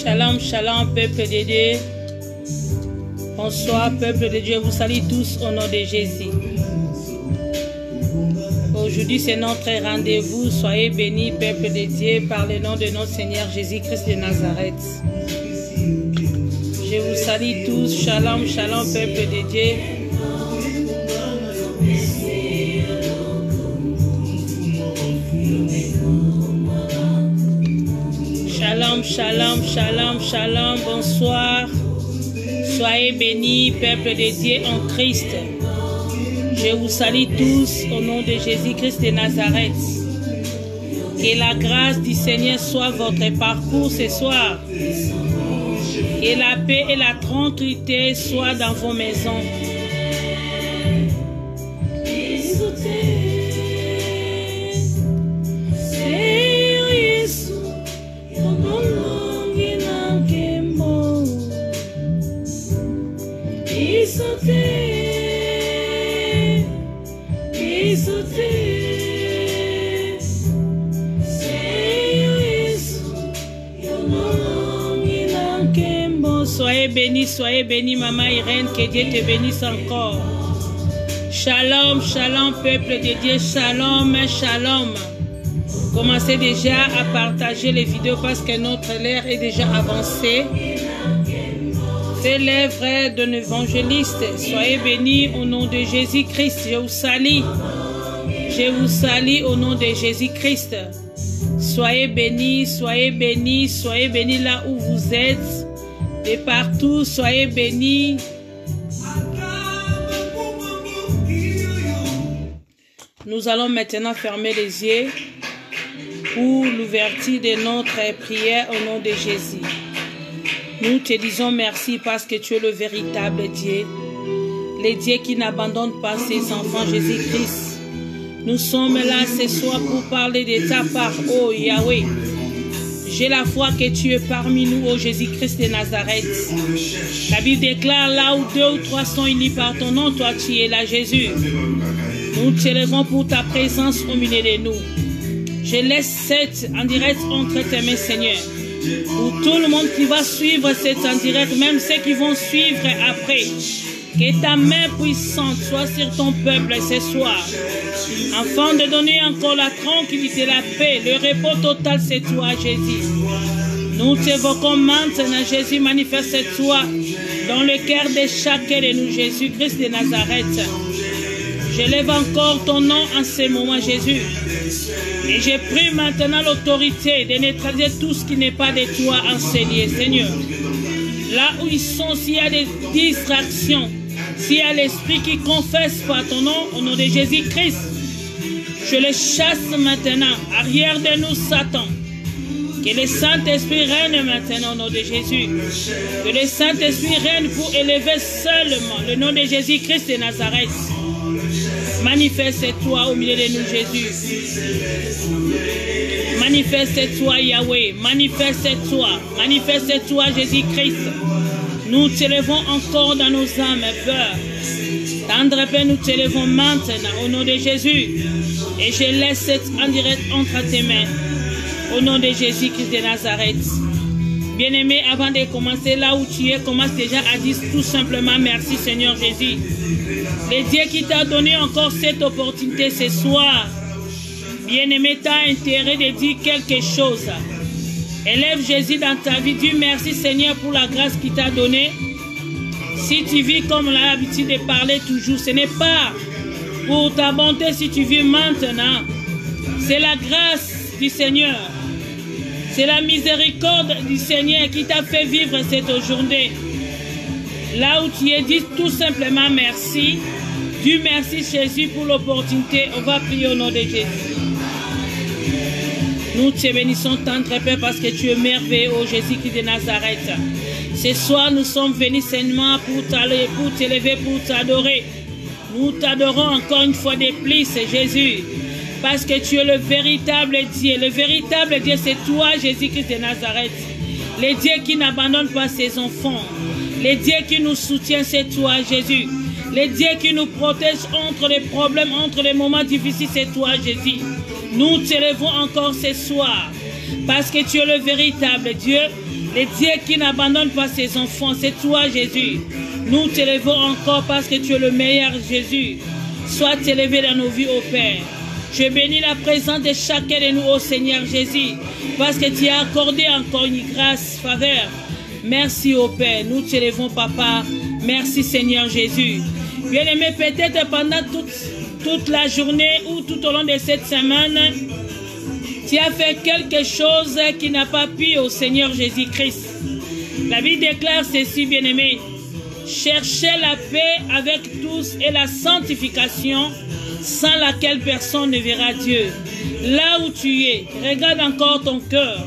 Shalom, shalom, peuple de Dieu. Bonsoir, peuple de Dieu. Vous salue tous au nom de Jésus. Aujourd'hui, c'est notre rendez-vous. Soyez bénis, peuple de Dieu, par le nom de notre Seigneur Jésus-Christ de Nazareth. Je vous salue tous. Shalom, shalom, peuple de Dieu. Shalom, shalom, shalom, shalom, bonsoir. Soyez bénis, peuple de Dieu en Christ. Je vous salue tous au nom de Jésus-Christ de Nazareth. Que la grâce du Seigneur soit votre parcours ce soir. Que la paix et la tranquillité soient dans vos maisons. Soyez bénis, maman Irène, que Dieu te bénisse encore. Shalom, shalom, peuple de Dieu, shalom, shalom. Commencez déjà à partager les vidéos parce que notre ère est déjà avancée. C'est l'œuvre d'un évangéliste. Soyez bénis au nom de Jésus-Christ. Je vous salue. Je vous salue au nom de Jésus-Christ. Soyez bénis, soyez bénis, soyez bénis là où vous êtes. De partout, soyez bénis. Nous allons maintenant fermer les yeux pour l'ouverture de notre prière au nom de Jésus. Nous te disons merci parce que tu es le véritable Dieu, le Dieu qui n'abandonne pas ses enfants, Jésus-Christ. Nous sommes là ce soir pour parler de ta part, oh Yahweh. J'ai la foi que tu es parmi nous, ô Jésus-Christ de Nazareth. La Bible déclare là où 2 ou 3 sont unis par ton nom, toi tu es là, Jésus. Nous te levons pour ta présence au milieu de nous. Je laisse cette en direct entre tes mains, Seigneur. Pour tout le monde qui va suivre cette en direct, même ceux qui vont suivre après. Que ta main puissante soit sur ton peuple ce soir. Afin de donner encore la tranquillité, la paix, le repos total, c'est toi, Jésus. Nous t'évoquons maintenant, Jésus, manifeste-toi dans le cœur de chacun de nous, Jésus-Christ de Nazareth. Je lève encore ton nom en ce moment, Jésus. Et j'ai pris maintenant l'autorité de neutraliser tout ce qui n'est pas de toi enseigné, Seigneur. Là où ils sont, s'il y a des distractions, s'il y a l'esprit qui confesse pas ton nom, au nom de Jésus-Christ, je les chasse maintenant, arrière de nous, Satan. Que le Saint-Esprit règne maintenant au nom de Jésus. Que le Saint-Esprit règne pour élever seulement le nom de Jésus-Christ de Nazareth. Manifeste-toi au milieu de nous, Jésus. Manifeste-toi, Yahweh. Manifeste-toi. Manifeste-toi, Jésus-Christ. Nous te levons encore dans nos âmes, Père. Tendre Père, nous te levons maintenant au nom de Jésus. Et je laisse cette en direct entre tes mains. Au nom de Jésus-Christ de Nazareth. Bien-aimé, avant de commencer là où tu es, commence déjà à dire tout simplement merci Seigneur Jésus. Le Dieu qui t'a donné encore cette opportunité ce soir. Bien-aimé, tu as intérêt de dire quelque chose. Élève Jésus dans ta vie. Dis merci Seigneur pour la grâce qu'il t'a donnée. Si tu vis comme on a l'habitude de parler toujours, ce n'est pas pour ta bonté si tu vis maintenant. C'est la grâce du Seigneur. C'est la miséricorde du Seigneur qui t'a fait vivre cette journée. Là où tu es, dis tout simplement merci. Dieu merci Jésus pour l'opportunité. On va prier au nom de Jésus. Nous te bénissons tendre Père parce que tu es merveilleux, ô Jésus-Christ de Nazareth. Ce soir, nous sommes venus seulement pour t'élever, pour t'adorer. Nous t'adorons encore une fois de plus, Jésus. Parce que tu es le véritable Dieu. Le véritable Dieu, c'est toi, Jésus-Christ de Nazareth. Le Dieu qui n'abandonne pas ses enfants. Le Dieu qui nous soutient, c'est toi, Jésus. Le Dieu qui nous protège entre les problèmes, entre les moments difficiles, c'est toi, Jésus. Nous t'élevons encore ce soir. Parce que tu es le véritable Dieu. Le Dieu qui n'abandonne pas ses enfants, c'est toi, Jésus. Nous t'élevons encore parce que tu es le meilleur, Jésus. Sois élevé dans nos vies, ô Père. Je bénis la présence de chacun de nous, ô Seigneur Jésus, parce que tu as accordé encore une grâce, faveur. Merci, ô Père. Nous t'élevons, Papa. Merci, Seigneur Jésus. Bien-aimé, peut-être pendant toute la journée ou tout au long de cette semaine, tu as fait quelque chose qui n'a pas pu au Seigneur Jésus-Christ. La Bible déclare ceci, bien-aimé. Cherchez la paix avec tous et la sanctification, sans laquelle personne ne verra Dieu. Là où tu es, regarde encore ton cœur.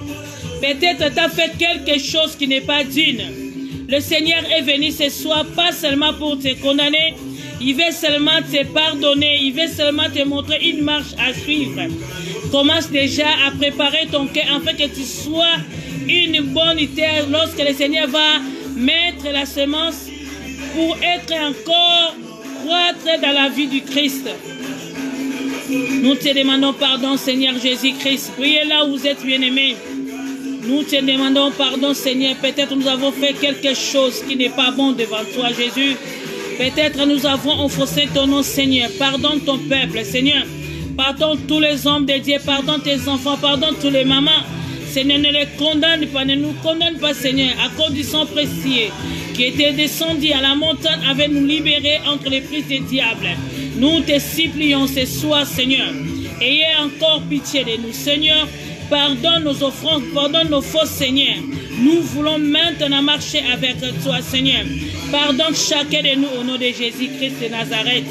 Peut-être tu as fait quelque chose qui n'est pas digne. Le Seigneur est venu ce soir, pas seulement pour te condamner, il veut seulement te pardonner, il veut seulement te montrer une marche à suivre. Commence déjà à préparer ton cœur afin que tu sois une bonne terre lorsque le Seigneur va mettre la semence pour être encore croître dans la vie du Christ. Nous te demandons pardon, Seigneur Jésus-Christ. Priez là où vous êtes bien-aimés. Nous te demandons pardon, Seigneur. Peut-être nous avons fait quelque chose qui n'est pas bon devant toi, Jésus. Peut-être nous avons offensé ton nom, Seigneur. Pardonne ton peuple, Seigneur. Pardonne tous les hommes de Dieu. Pardonne tes enfants. Pardonne tous les mamans. Seigneur, ne les condamne pas. Ne nous condamne pas, Seigneur, à condition précieuse qui était descendu à la montagne avait nous libérés entre les prises des diables. Nous te supplions ce soir, Seigneur. Ayez encore pitié de nous, Seigneur. Pardonne nos offrandes, pardonne nos fautes, Seigneur. Nous voulons maintenant marcher avec toi, Seigneur. Pardonne chacun de nous au nom de Jésus-Christ de Nazareth.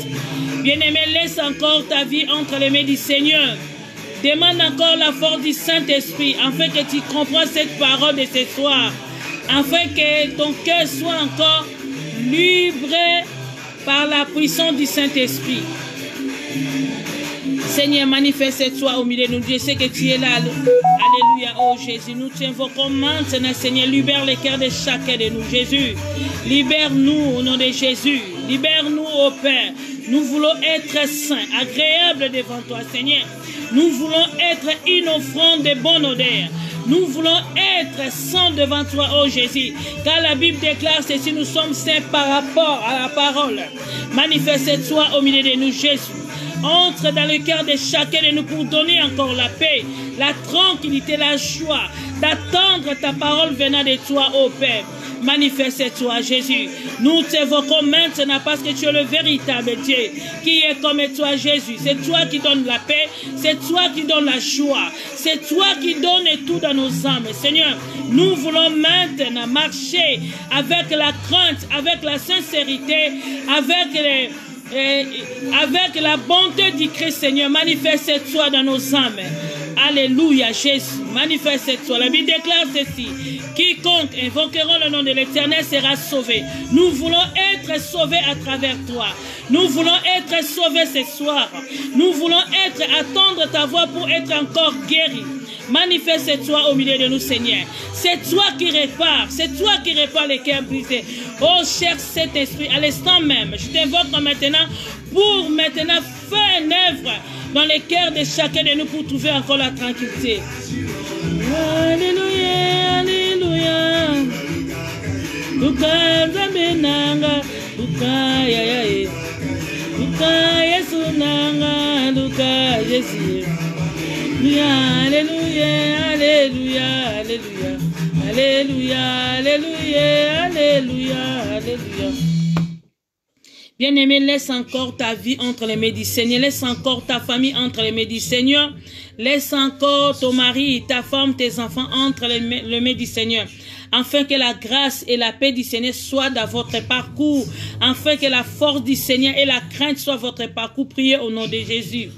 Bien-aimé, laisse encore ta vie entre les mains du Seigneur. Demande encore la force du Saint-Esprit afin que tu comprennes cette parole de ce soir. Afin que ton cœur soit encore libre par la puissance du Saint-Esprit. Seigneur, manifeste-toi au milieu de nous. Je sais que tu es là. Alléluia, oh Jésus. Nous t'invoquons maintenant, Seigneur. Libère les cœurs de chacun de nous, Jésus. Libère-nous au nom de Jésus. Libère-nous, ô Père. Nous voulons être saints, agréables devant toi, Seigneur. Nous voulons être une offrande de bonne odeur. Nous voulons être saints devant toi, ô Jésus. Car la Bible déclare ceci, nous sommes saints par rapport à la parole. Manifeste-toi au milieu de nous, Jésus. Entre dans le cœur de chacun de nous pour donner encore la paix, la tranquillité, la joie, d'attendre ta parole venant de toi, ô Père. Manifeste-toi, Jésus. Nous t'évoquons maintenant parce que tu es le véritable Dieu qui est comme toi, Jésus. C'est toi qui donnes la paix, c'est toi qui donnes la joie, c'est toi qui donnes tout dans nos âmes. Seigneur, nous voulons maintenant marcher avec la crainte, avec la sincérité, avec la bonté du Christ, Seigneur. Manifeste-toi dans nos âmes. Alléluia, Jésus. Manifeste-toi. La Bible déclare ceci. Quiconque invoquera le nom de l'Éternel sera sauvé. Nous voulons être sauvés à travers toi. Nous voulons être sauvés ce soir. Nous voulons attendre ta voix pour être encore guéris. Manifeste-toi au milieu de nous, Seigneur. C'est toi qui répares. C'est toi qui répares les cœurs brisés. Oh, cher Saint-Esprit, à l'instant même, je t'invoque maintenant pour maintenant faire une œuvre dans les cœurs de chacun de nous pour trouver encore la tranquillité. Alléluia, alléluia. Luka zamenanga, Luka yayaye. Luka Yesu nanga, Luka Jésus. Alléluia, alléluia, alléluia. Alléluia, alléluia, alléluia, alléluia. Bien-aimé, laisse encore ta vie entre les mains du Seigneur. Laisse encore ta famille entre les mains du Seigneur. Laisse encore ton mari, ta femme, tes enfants entre les mains du Seigneur. Afin que la grâce et la paix du Seigneur soient dans votre parcours. Afin que la force du Seigneur et la crainte soient votre parcours. Priez au nom de Jésus.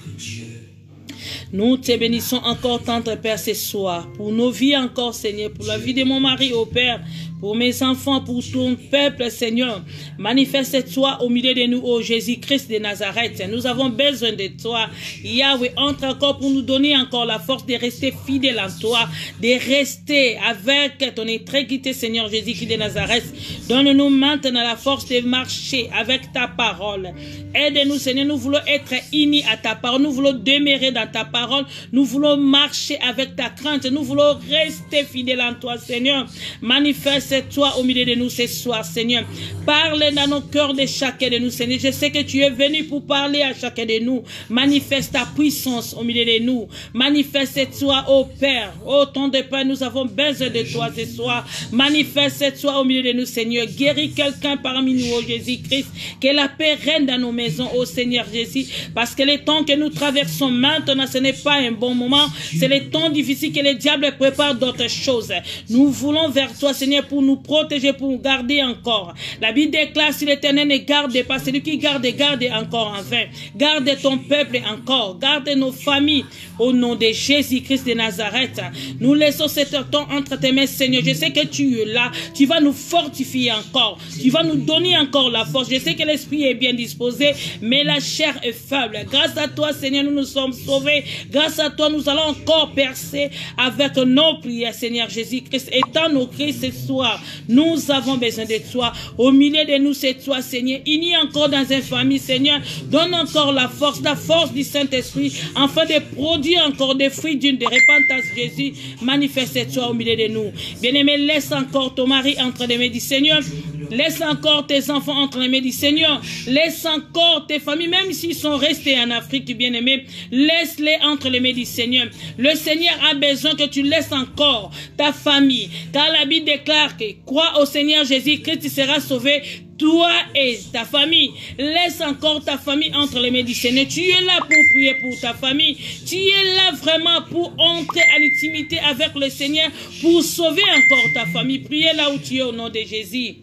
Nous te bénissons encore, tendre Père, ce soir. Pour nos vies encore, Seigneur. Pour la vie de mon mari, ô Père. Pour mes enfants, pour ton peuple, Seigneur. Manifeste-toi au milieu de nous, ô Jésus-Christ de Nazareth. Nous avons besoin de toi. Yahweh, entre encore pour nous donner encore la force de rester fidèle en toi. De rester avec ton intégrité, Seigneur Jésus-Christ de Nazareth. Donne-nous maintenant la force de marcher avec ta parole. Aide-nous, Seigneur. Nous voulons être unis à ta parole. Nous voulons demeurer dans ta parole. Nous voulons marcher avec ta crainte. Nous voulons rester fidèles en toi, Seigneur. Manifeste-toi au milieu de nous ce soir, Seigneur. Parle dans nos cœurs de chacun de nous, Seigneur. Je sais que tu es venu pour parler à chacun de nous. Manifeste ta puissance au milieu de nous. Manifeste-toi, ô Père. Ô ton de Père, nous avons besoin de toi ce soir. Manifeste-toi au milieu de nous, Seigneur. Guéris quelqu'un parmi nous, ô Jésus-Christ. Que la paix règne dans nos maisons, ô Seigneur Jésus. Parce que les temps que nous traversons maintenant, ce n'est pas un bon moment. C'est les temps difficiles que le diable prépare d'autres choses. Nous voulons vers toi, Seigneur, pour nous protéger, pour nous garder encore. La Bible déclare, si l'Éternel ne garde pas, celui qui garde, garde encore en vain. Garde ton peuple encore. Garde nos familles au nom de Jésus-Christ de Nazareth. Nous laissons cet temps entre tes mains, Seigneur. Je sais que tu es là. Tu vas nous fortifier encore. Tu vas nous donner encore la force. Je sais que l'esprit est bien disposé, mais la chair est faible. Grâce à toi, Seigneur, nous nous sommes sauvés. Grâce à toi, nous allons encore percer avec nos prières, Seigneur Jésus-Christ. Étant nos cris ce soir, nous avons besoin de toi. Au milieu de nous, c'est toi, Seigneur. Unis encore dans une famille, Seigneur. Donne encore la force du Saint-Esprit, afin de produire encore des fruits d'une de repentance, Jésus. Manifeste-toi au milieu de nous. Bien-aimé, laisse encore ton mari entre les mains du Seigneur. Laisse encore tes enfants entre les mains du Seigneur. Laisse encore tes familles, même s'ils sont restés en Afrique, bien-aimés. Laisse-les entre les mains du Seigneur. Le Seigneur a besoin que tu laisses encore ta famille. Car la Bible déclare que crois au Seigneur Jésus-Christ, tu seras sauvé. Toi et ta famille. Laisse encore ta famille entre les mains du Seigneur. Tu es là pour prier pour ta famille. Tu es là vraiment pour entrer à l'intimité avec le Seigneur, pour sauver encore ta famille. Priez là où tu es au nom de Jésus.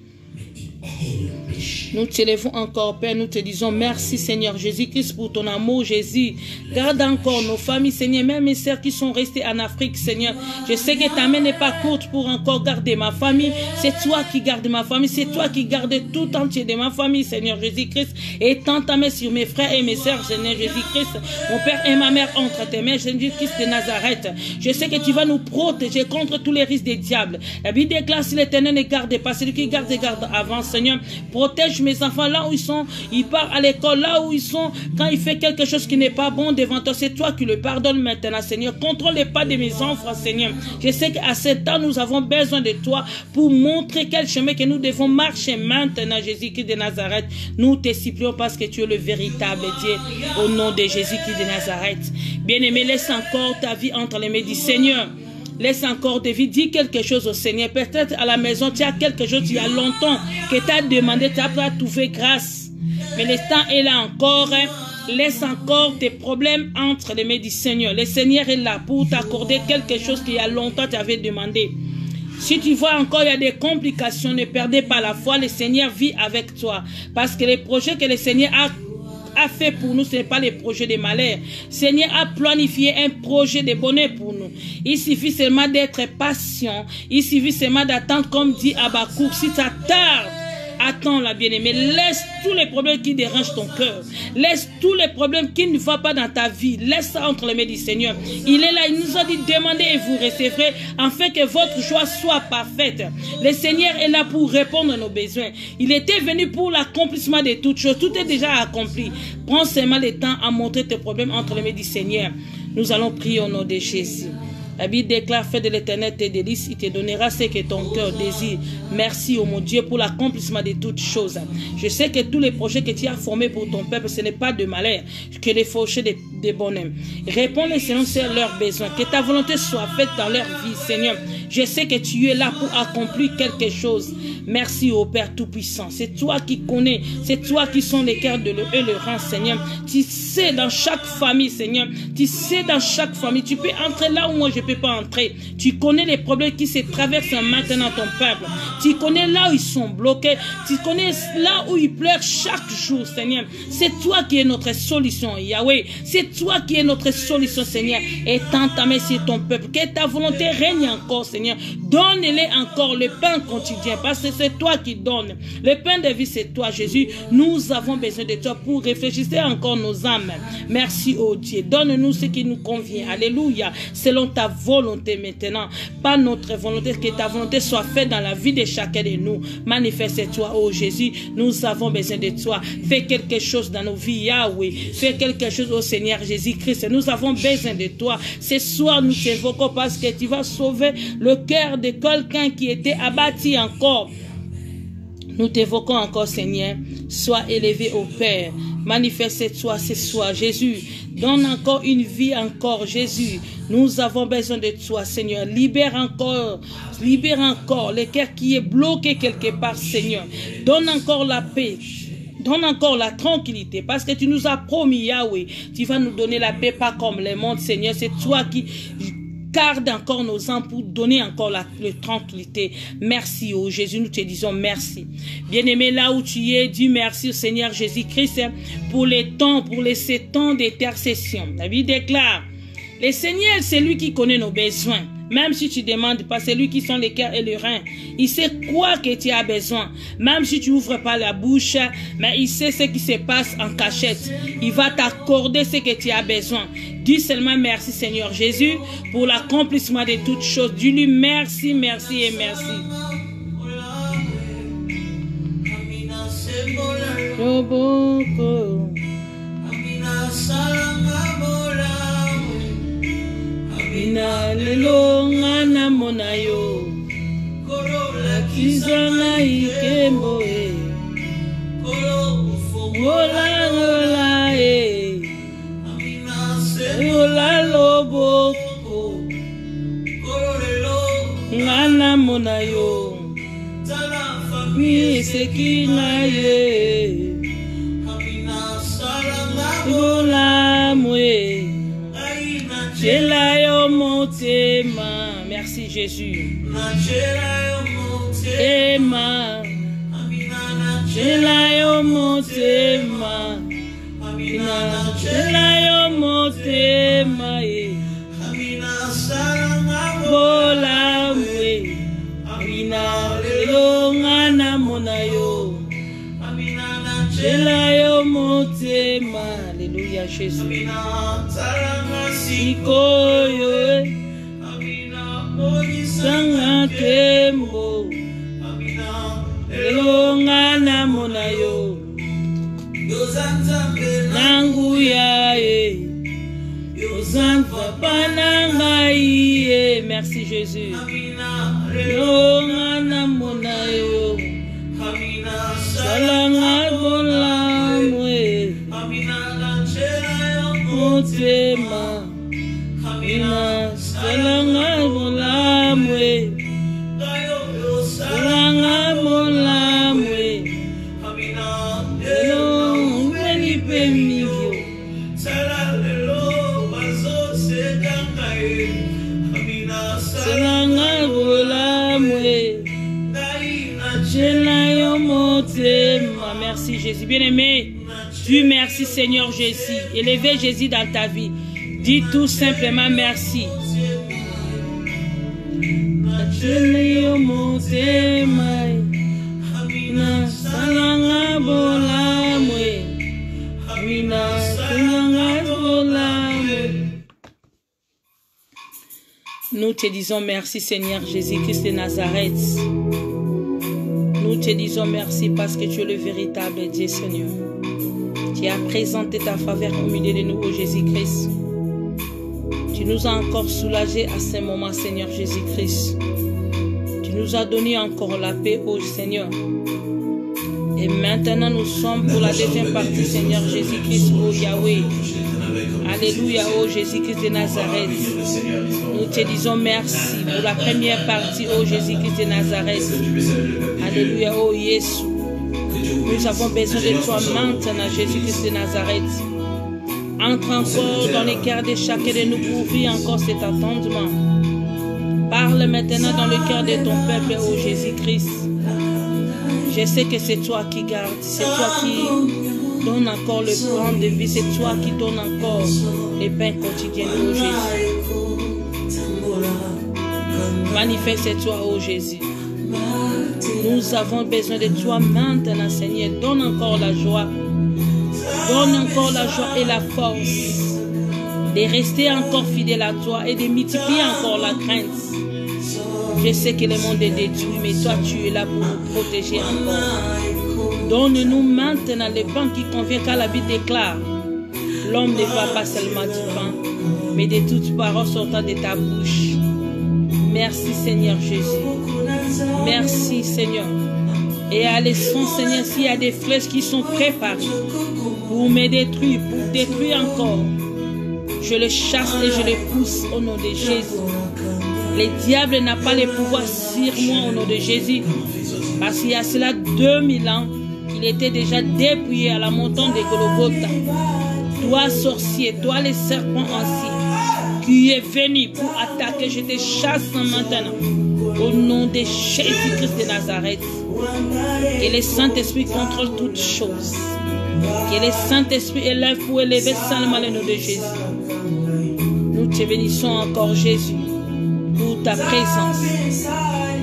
Nous t'élevons encore, Père, nous te disons merci, Seigneur Jésus-Christ, pour ton amour, Jésus. Garde encore nos familles, Seigneur, même mes sœurs qui sont restées en Afrique, Seigneur. Je sais que ta main n'est pas courte pour encore garder ma famille. C'est toi qui gardes ma famille, c'est toi qui gardes tout entier de ma famille, Seigneur Jésus-Christ. Et tends ta main sur mes frères et mes sœurs, Seigneur Jésus-Christ. Mon Père et ma mère entre tes mains, Seigneur Jésus-Christ de Nazareth. Je sais que tu vas nous protéger contre tous les risques des diables. La Bible déclare, si l'Éternel ne garde pas, celui qui garde avant, Seigneur. Protège mes enfants là où ils sont, ils partent à l'école, là où ils sont, quand il fait quelque chose qui n'est pas bon devant toi, c'est toi qui le pardonnes maintenant, Seigneur. Contrôle les pas de mes enfants, Seigneur. Je sais qu'à ce temps, nous avons besoin de toi pour montrer quel chemin que nous devons marcher maintenant, Jésus-Christ de Nazareth. Nous te supplions parce que tu es le véritable Dieu, au nom de Jésus-Christ de Nazareth. Bien-aimé, laisse encore ta vie entre les mains du Seigneur. Laisse encore de vie, dis quelque chose au Seigneur. Peut-être à la maison, tu as quelque chose il y a longtemps que tu as demandé, tu n'as pas trouvé grâce. Mais le temps est là encore. Laisse encore tes problèmes entre les mains du Seigneur. Le Seigneur est là pour t'accorder quelque chose qu'il y a longtemps tu avais demandé. Si tu vois encore il y a des complications, ne perdez pas la foi. Le Seigneur vit avec toi. Parce que les projets que le Seigneur a fait pour nous, ce n'est pas les projets de malheur. Seigneur a planifié un projet de bonheur pour nous. Il suffit seulement d'être patient. Il suffit seulement d'attendre, comme dit Habakkuk. Si ça tarde, attends la bien-aimée. Laisse tous les problèmes qui dérangent ton cœur. Laisse tous les problèmes qui ne vont pas dans ta vie. Laisse ça entre les mains du Seigneur. Il est là, il nous a dit demandez et vous recevrez, afin que votre joie soit parfaite. Le Seigneur est là pour répondre à nos besoins. Il était venu pour l'accomplissement de toutes choses. Tout est déjà accompli. Prends seulement le temps à montrer tes problèmes entre les mains du Seigneur. Nous allons prier au nom de Jésus. La Bible déclare, fais de l'Éternel tes délices, il te donnera ce que ton cœur désire. Merci, oh mon Dieu, pour l'accomplissement de toutes choses. Je sais que tous les projets que tu as formés pour ton peuple, ce n'est pas de malheur, que des projets de bonheur. Réponds-les selon leurs besoins. Que ta volonté soit faite dans leur vie, Seigneur. Je sais que tu es là pour accomplir quelque chose. Merci, ô Père Tout-Puissant. C'est toi qui connais, c'est toi qui sont les cœurs et le rang, Seigneur. Tu sais dans chaque famille, Seigneur. Tu sais dans chaque famille. Tu peux entrer là où moi je ne peux pas entrer. Tu connais les problèmes qui se traversent maintenant ton peuple. Tu connais là où ils sont bloqués. Tu connais là où ils pleurent chaque jour, Seigneur. C'est toi qui es notre solution, Yahweh. C'est toi qui es notre solution, Seigneur. Et ta main sur ton peuple. Que ta volonté règne encore, Seigneur. Donne-les encore le pain quotidien. Parce que c'est toi qui donnes. Le pain de vie, c'est toi, Jésus. Nous avons besoin de toi pour réfléchir encore nos âmes. Merci, oh Dieu. Donne-nous ce qui nous convient. Alléluia. Selon ta volonté maintenant. Pas notre volonté. Que ta volonté soit faite dans la vie de chacun de nous. Manifeste-toi, oh Jésus. Nous avons besoin de toi. Fais quelque chose dans nos vies, Yahweh. Fais quelque chose, oh Seigneur Jésus-Christ. Nous avons besoin de toi. Ce soir, nous t'évoquons parce que tu vas sauver le cœur de quelqu'un qui était abattu encore. Nous t'évoquons encore, Seigneur. Sois élevé au Père. Manifeste-toi ce soir, Jésus. Donne encore une vie encore, Jésus. Nous avons besoin de toi, Seigneur. Libère encore le cœur qui est bloqué quelque part, Seigneur. Donne encore la paix. Donne encore la tranquillité parce que tu nous as promis, Yahweh. Tu vas nous donner la paix, pas comme le monde, Seigneur. C'est toi qui garde encore nos âmes pour donner encore la tranquillité. Merci, oh Jésus, nous te disons merci. Bien-aimé, là où tu es, dis merci au Seigneur Jésus-Christ pour ces temps d'intercession. La Bible déclare, le Seigneur, c'est lui qui connaît nos besoins. Même si tu ne demandes pas, c'est lui qui sont les cœurs et les reins. Il sait quoi que tu as besoin. Même si tu n'ouvres pas la bouche, mais il sait ce qui se passe en cachette. Il va t'accorder ce que tu as besoin. Dis seulement merci Seigneur Jésus pour l'accomplissement de toutes choses. Dis-lui merci, merci et merci. Ina lelo ngana monayo kizana ikembo gola gola gola lobo ngana monayo mi sekina ye gola mwe. Merci Jésus. Alléluia Jésus. Sikoyo sanga tembo elongana monayo nangu ya yozanta pananga iye. Merci Jésus. Elongana monayo salanga bolamwe motema salanga bolamwe salanga bolamwe elo mweni pemivyo salanga bolamwe jela motema. Merci Jésus. Bien-aimé, dis merci Seigneur Jésus. Élevez Jésus dans ta vie. Dis tout simplement merci. Nous te disons merci Seigneur Jésus-Christ de Nazareth. Nous te disons merci parce que tu es le véritable Dieu Seigneur. Tu as présenté ta faveur au milieu de nous, ô Jésus-Christ. Tu Tu nous as encore soulagés à ce moment, Seigneur Jésus-Christ. Tu nous as donné encore la paix, ô Seigneur. Et maintenant, nous sommes pour la deuxième partie, Seigneur Jésus-Christ, ô Yahweh. Alléluia, ô Jésus-Christ de Nazareth. Nous te disons merci pour la première partie, ô Jésus-Christ de Nazareth. Alléluia, ô Jésus. Nous avons besoin de toi maintenant, Jésus-Christ de Nazareth. Entre encore dans les cœurs de chacun de nous pour ouvrir encore cet attendement. Parle maintenant dans le cœur de ton peuple, ô Jésus-Christ. Je sais que c'est toi qui gardes, c'est toi qui donne encore le plan de vie, c'est toi qui donne encore les pains quotidiens, ô Jésus. Manifeste-toi, ô Jésus. Nous avons besoin de toi maintenant, Seigneur. Donne encore la joie. Donne encore la joie et la force de rester encore fidèle à toi et de multiplier encore la crainte. Je sais que le monde est détruit, mais toi tu es là pour nous protéger encore. Donne-nous maintenant le pain qui convient, car la Bible déclare: l'homme ne va pas seulement du pain, mais de toutes paroles sortant de ta bouche. Merci Seigneur Jésus. Merci Seigneur. Et à l'essence, Seigneur, s'il y a des flèches qui sont préparées pour me détruire, pour détruire encore, je les chasse et je les pousse au nom de Jésus. Le diable n'a pas le pouvoir sur moi au nom de Jésus. Parce qu'il y a cela 2000 ans, il était déjà dépouillé à la montagne de Golgotha. Toi, sorcier, toi, les serpents anciens, qui est venu pour attaquer, je te chasse maintenant. Au nom de Jésus-Christ de Nazareth. Que le Saint-Esprit contrôle toutes choses. Que le Saint-Esprit élève pour élever seulement le nom de Jésus. Nous te bénissons encore, Jésus, pour ta présence.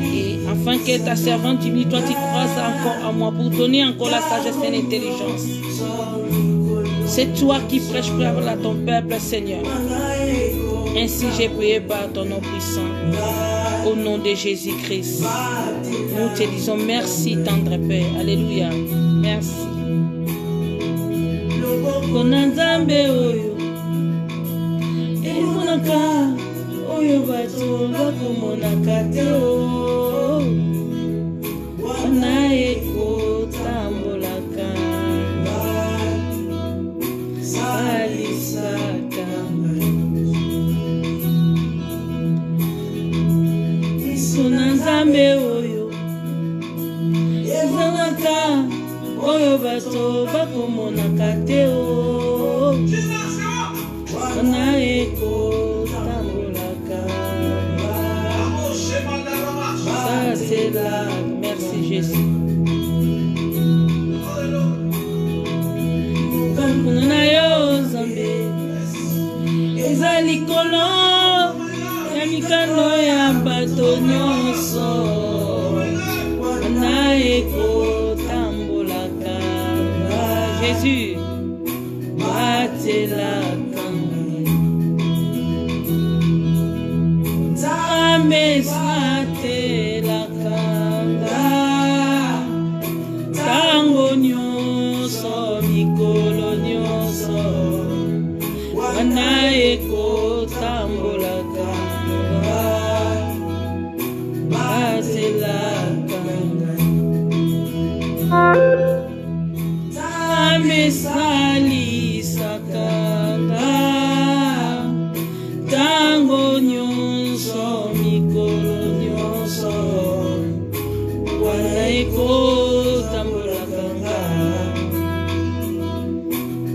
Et afin que ta servante diminue, toi tu croises encore à moi pour donner encore la sagesse et l'intelligence. C'est toi qui prêches parole à ton peuple, Seigneur. Ainsi j'ai prié par ton nom puissant. Au nom de Jésus-Christ. Nous te disons merci, tendre Père. Alléluia. Merci. Konanzambe oyo. Emonaka oyo bato bakomonaka te o. Wana ekotambolaka. Salisaka. Konanzambe oyo. Ezalaka oyo bato bakomonaka te o. Wana ekotambolaka. Ça c'est là. Merci Jésus. Kampunana yo Zambe. Ezali kolo ya mikano ya bato nyonso. Wana ekotambolaka. Jésus, batelaka. Nzambe satelaka. Tango nyonso, mikolo nyonso. Wana ekotambolaka. Batelaka. Nzambe salisaka. Tango nyonso, mikolo nyonso. Wana ekotambolaka.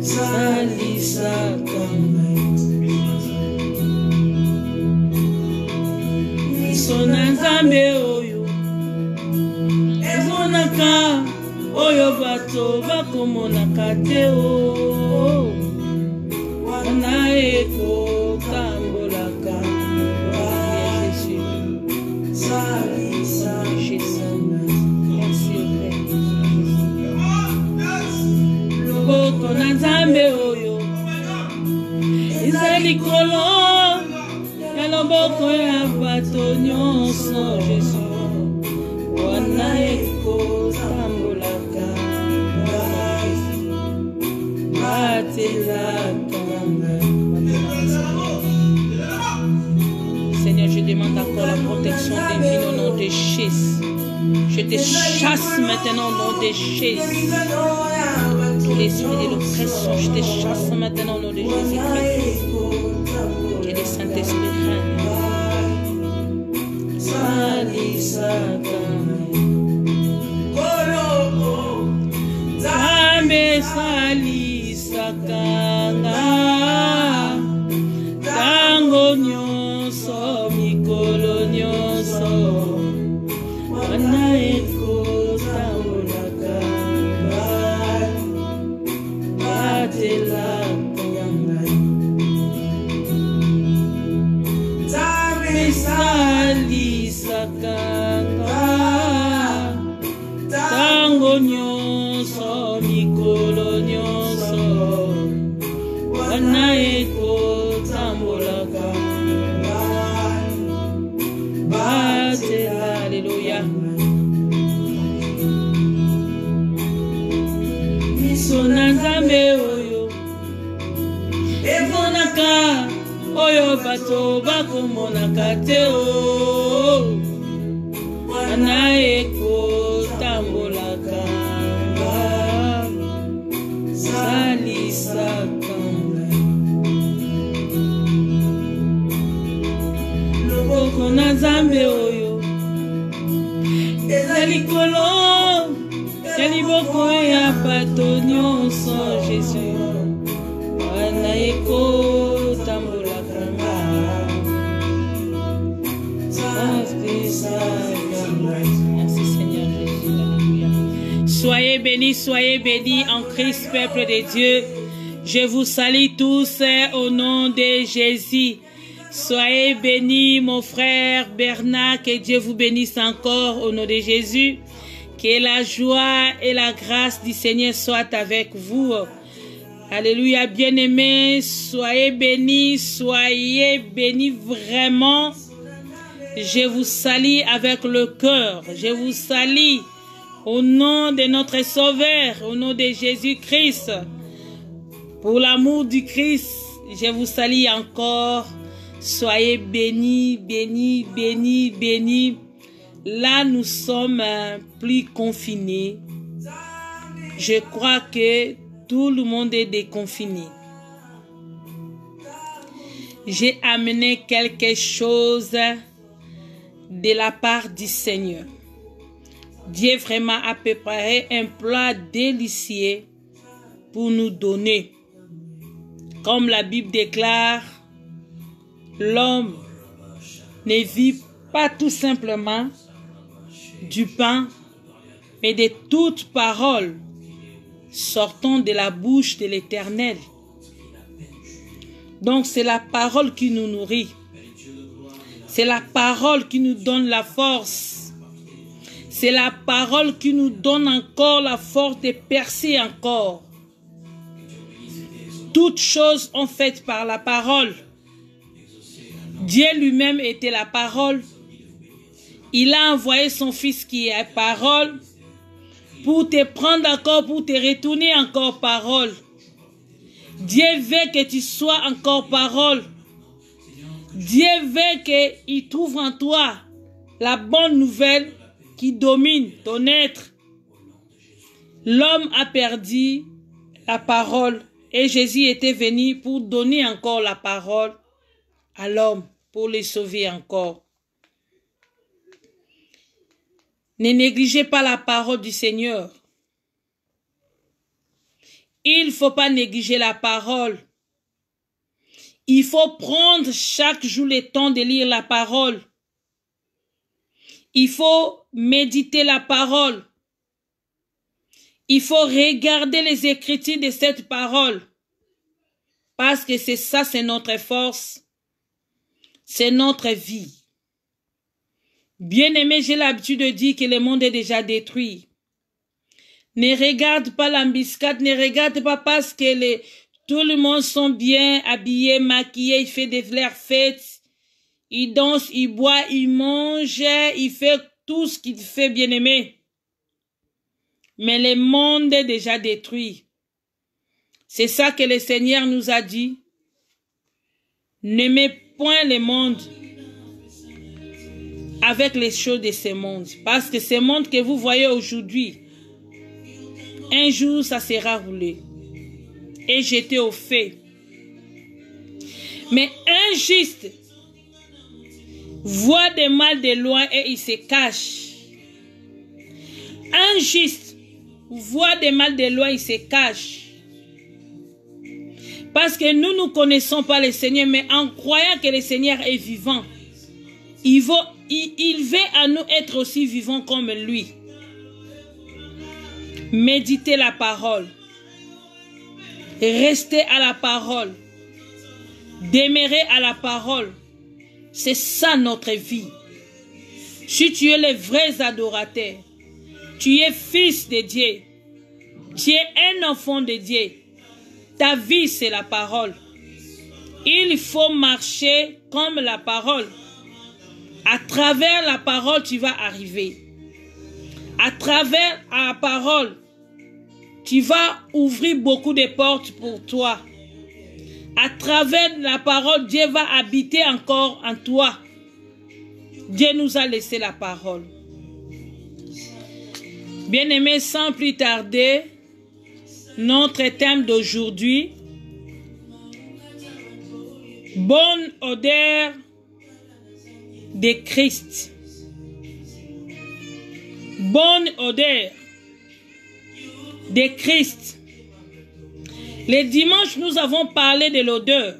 Salisaka. Miso na Nzambe oyo ezonaka oyo bato bakomonaka te o. Wana ekotambolaka. Jésus. Jésus. Merci Père. Loboko na Nzambe oyo ezali likolo ya loboko ya bato nyonso. Jésus. Wana ekotambolaka. Batelaka. la protection divine au nom de Jésus. Je te chasse maintenant au nom de Jésus. Tout l'esprit de l'oppression, je te chasse maintenant au nom de Jésus-Christ. Que le Saint-Esprit règne. Zambe salisakanga tango nyonso mikolo nyonso wana ekotambolaka batelaka Zambe salisakanga tango nyonso mikolo nyonso wana ekotambolaka batela. Alléluia. Miso na Nzambe oyo emonaka oyo bato bakomonaka te o wana ekotambolaka salisaka loboko na Nzambe oyo eza likolo ya liboko ya bato nyonso Jésus wana ekotambolaka Merci Seigneur Jésus. Alléluia. Soyez bénis en Christ, peuple de Dieu. Je vous salue tous au nom de Jésus. Soyez bénis, mon frère Bernard, que Dieu vous bénisse encore au nom de Jésus. Que la joie et la grâce du Seigneur soient avec vous. Alléluia, bien-aimés, soyez bénis vraiment. Je vous salue avec le cœur. Je vous salue au nom de notre Sauveur, au nom de Jésus-Christ. Pour l'amour du Christ, je vous salue encore. Soyez bénis, bénis, bénis, bénis. Là, nous sommes plus confinés. Je crois que tout le monde est déconfiné. J'ai amené quelque chose de la part du Seigneur. Dieu vraiment a préparé un plat délicieux pour nous donner. Comme la Bible déclare, l'homme ne vit pas tout simplement du pain, mais de toute parole sortant de la bouche de l'Éternel. Donc c'est la parole qui nous nourrit. C'est la parole qui nous donne la force. C'est la parole qui nous donne encore la force de percer encore. Toutes choses sont faites par la parole. Dieu lui-même était la parole. Il a envoyé son Fils qui est parole pour te prendre encore, pour te retourner encore parole. Dieu veut que tu sois encore parole. Dieu veut qu'il trouve en toi la bonne nouvelle qui domine ton être. L'homme a perdu la parole et Jésus était venu pour donner encore la parole à l'homme, pour le sauver encore. Ne négligez pas la parole du Seigneur. Il ne faut pas négliger la parole. Il faut prendre chaque jour le temps de lire la parole. Il faut méditer la parole. Il faut regarder les écritures de cette parole. Parce que c'est ça, c'est notre force. C'est notre vie. Bien-aimé, j'ai l'habitude de dire que le monde est déjà détruit. Ne regarde pas l'embuscade, ne regarde pas parce que tout le monde sont bien habillés, maquillés, il fait des fleurs fêtes, il danse, il boit, il mange, il fait tout ce qu'il fait, bien-aimé. Mais le monde est déjà détruit. C'est ça que le Seigneur nous a dit. N'aimez point le monde, avec les choses de ce monde. Parce que ce monde que vous voyez aujourd'hui, un jour, ça sera roulé et jeté au feu. Mais un juste voit des mal de loin et il se cache. Un juste voit des mal de loin, il se cache. Parce que nous ne connaissons pas le Seigneur, mais en croyant que le Seigneur est vivant, il veut à nous être aussi vivants comme lui. Méditez la parole. Restez à la parole. Demeurez à la parole. C'est ça notre vie. Si tu es le vrai adorateur, tu es fils de Dieu, tu es un enfant de Dieu, ta vie c'est la parole. Il faut marcher comme la parole. À travers la parole, tu vas arriver. À travers la parole, tu vas ouvrir beaucoup de portes pour toi. À travers la parole, Dieu va habiter encore en toi. Dieu nous a laissé la parole. Bien-aimés, sans plus tarder, notre thème d'aujourd'hui, bonne odeur de Christ. Bonne odeur de Christ. Le dimanche, nous avons parlé de l'odeur.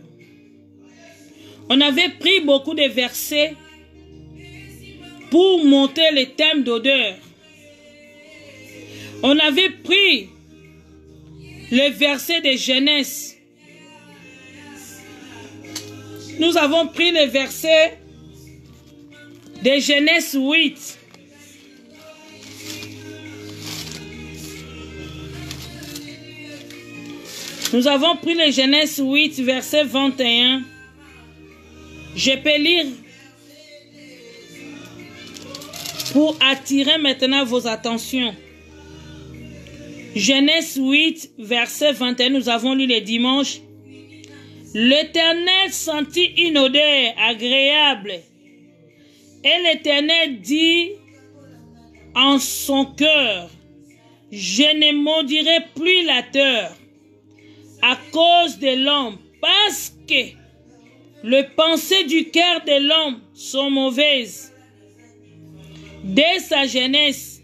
On avait pris beaucoup de versets pour monter le thème d'odeur. On avait pris le verset de Genèse. Nous avons pris le verset de Genèse 8. Nous avons pris le Genèse 8, verset 21. Je peux lire pour attirer maintenant vos attentions. Genèse 8, verset 21, nous avons lu le dimanche. L'Éternel sentit une odeur agréable. Et l'Éternel dit en son cœur, je ne maudirai plus la terre à cause de l'homme, parce que les pensées du cœur de l'homme sont mauvaises dès sa jeunesse,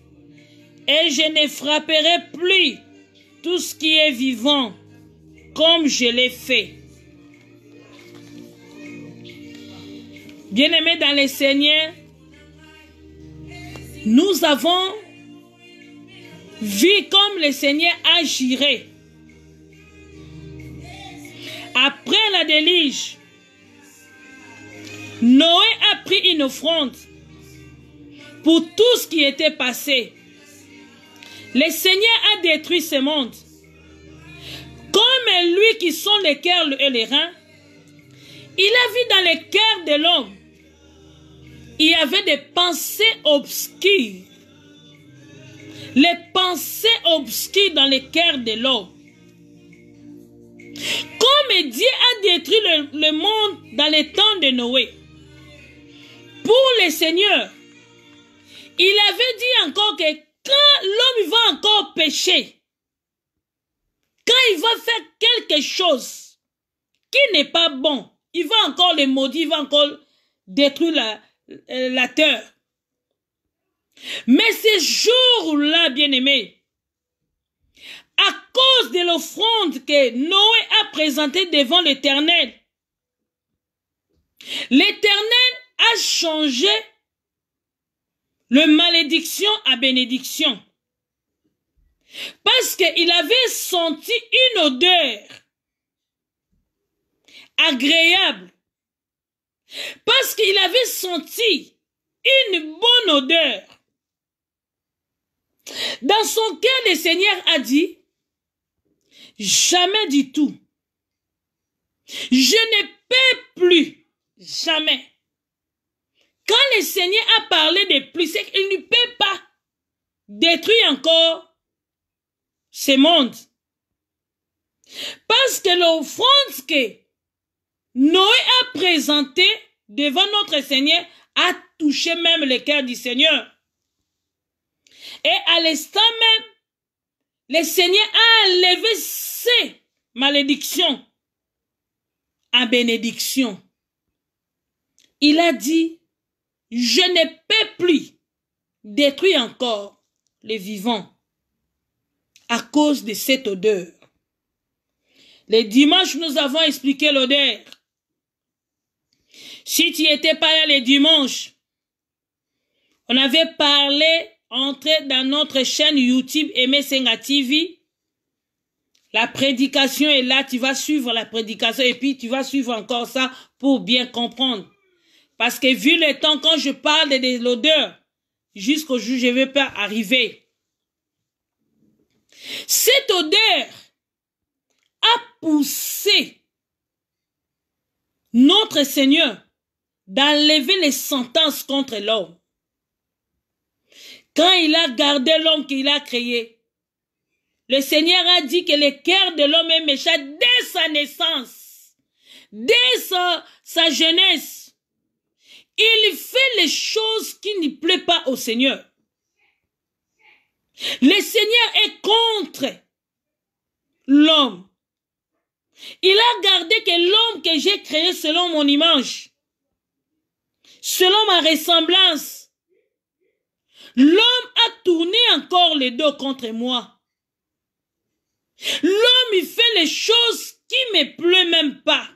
et je ne frapperai plus tout ce qui est vivant comme je l'ai fait. Bien-aimés dans le Seigneur, nous avons vu comme le Seigneur agirait. Après la déluge, Noé a pris une offrande pour tout ce qui était passé. Le Seigneur a détruit ce monde. Comme lui qui sont les cœurs et les reins, il a vu dans le cœur de l'homme, il y avait des pensées obscures. Les pensées obscures dans le cœur de l'homme. Comme Dieu a détruit le monde dans les temps de Noé, pour le Seigneur, il avait dit encore que quand l'homme va encore pécher, quand il va faire quelque chose qui n'est pas bon, il va encore le maudire, il va encore détruire la terre. Mais ce jour-là, bien-aimé, à cause de l'offrande que Noé a présentée devant l'Éternel, l'Éternel a changé le malédiction à bénédiction. Parce qu'il avait senti une odeur agréable. Parce qu'il avait senti une bonne odeur. Dans son cœur, le Seigneur a dit, jamais du tout. Je ne peux plus, jamais. Quand le Seigneur a parlé de pluie, c'est qu'il ne peut pas détruire encore ce monde. Parce que l'offrande que Noé a présentée devant notre Seigneur a touché même le cœur du Seigneur. Et à l'instant même, le Seigneur a enlevé ces malédictions en bénédiction. Il a dit, je ne peux plus détruire encore les vivants à cause de cette odeur. Les dimanches, nous avons expliqué l'odeur. Si tu n'étais pas là les dimanches, on avait parlé, entré dans notre chaîne YouTube Aimé Senga TV. La prédication est là, tu vas suivre la prédication et puis tu vas suivre encore ça pour bien comprendre. Parce que vu le temps, quand je parle de l'odeur, jusqu'au jour où je ne vais pas arriver. Cette odeur a poussé notre Seigneur d'enlever les sentences contre l'homme. Quand il a gardé l'homme qu'il a créé, le Seigneur a dit que le cœur de l'homme est méchant dès sa naissance, dès sa jeunesse. Il fait les choses qui ne plaisent pas au Seigneur. Le Seigneur est contre l'homme. Il a gardé que l'homme que j'ai créé selon mon image, selon ma ressemblance, l'homme a tourné encore le dos contre moi. L'homme, il fait les choses qui ne me plaisent même pas.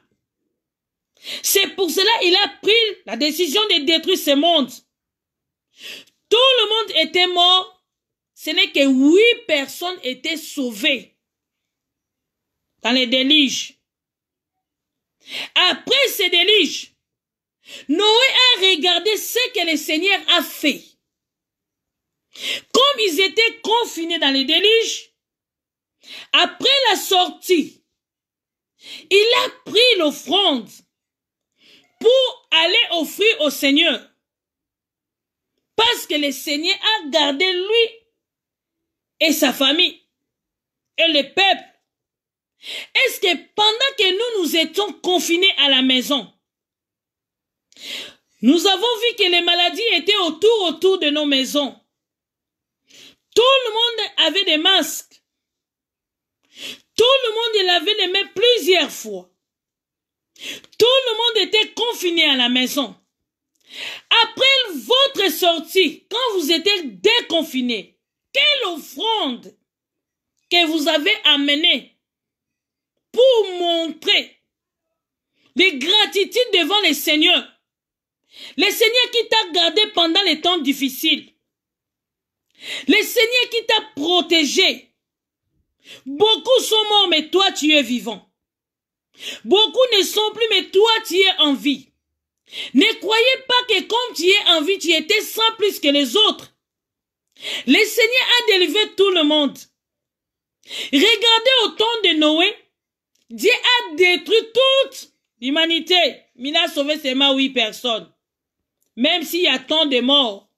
C'est pour cela qu'il a pris la décision de détruire ce monde. Tout le monde était mort. Ce n'est que 8 personnes étaient sauvées dans les déluges. Après ces déluges, Noé a regardé ce que le Seigneur a fait. Comme ils étaient confinés dans les déluges, après la sortie, il a pris l'offrande pour aller offrir au Seigneur. Parce que le Seigneur a gardé lui et sa famille et le peuple. Est-ce que pendant que nous étions confinés à la maison, nous avons vu que les maladies étaient autour de nos maisons. Tout le monde avait des masques. Tout le monde il avait les mains plusieurs fois. Tout le monde était confiné à la maison. Après votre sortie, quand vous étiez déconfinés, quelle offrande que vous avez amenée pour montrer les gratitudes devant le Seigneur. Le Seigneur qui t'a gardé pendant les temps difficiles. Le Seigneur qui t'a protégé. Beaucoup sont morts, mais toi tu es vivant. Beaucoup ne sont plus, mais toi tu es en vie. Ne croyez pas que comme tu es en vie, tu étais sans plus que les autres. Le Seigneur a délivré tout le monde. Regardez au temps de Noé, Dieu a détruit toute l'humanité. Il a sauvé seulement 8 personnes. Même s'il y a tant de morts,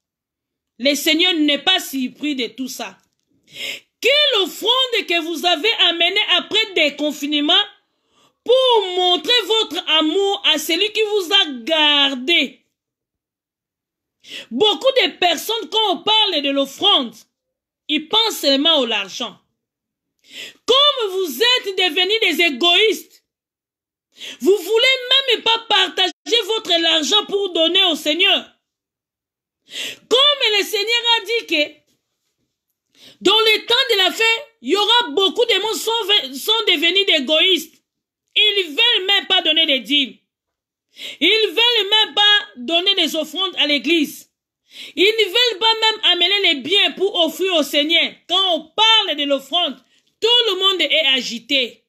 le Seigneur n'est pas surpris de tout ça. Quelle offrande que vous avez amenée après le déconfinement pour montrer votre amour à celui qui vous a gardé. Beaucoup de personnes, quand on parle de l'offrande, ils pensent seulement à l'argent. Comme vous êtes devenus des égoïstes, vous voulez même pas partager votre argent pour donner au Seigneur. Comme le Seigneur a dit que dans le temps de la fin, il y aura beaucoup de monde qui sont devenus des égoïstes. Ils ne veulent même pas donner des dîmes. Ils ne veulent même pas donner des offrandes à l'église. Ils ne veulent pas même amener les biens pour offrir au Seigneur. Quand on parle de l'offrande, tout le monde est agité.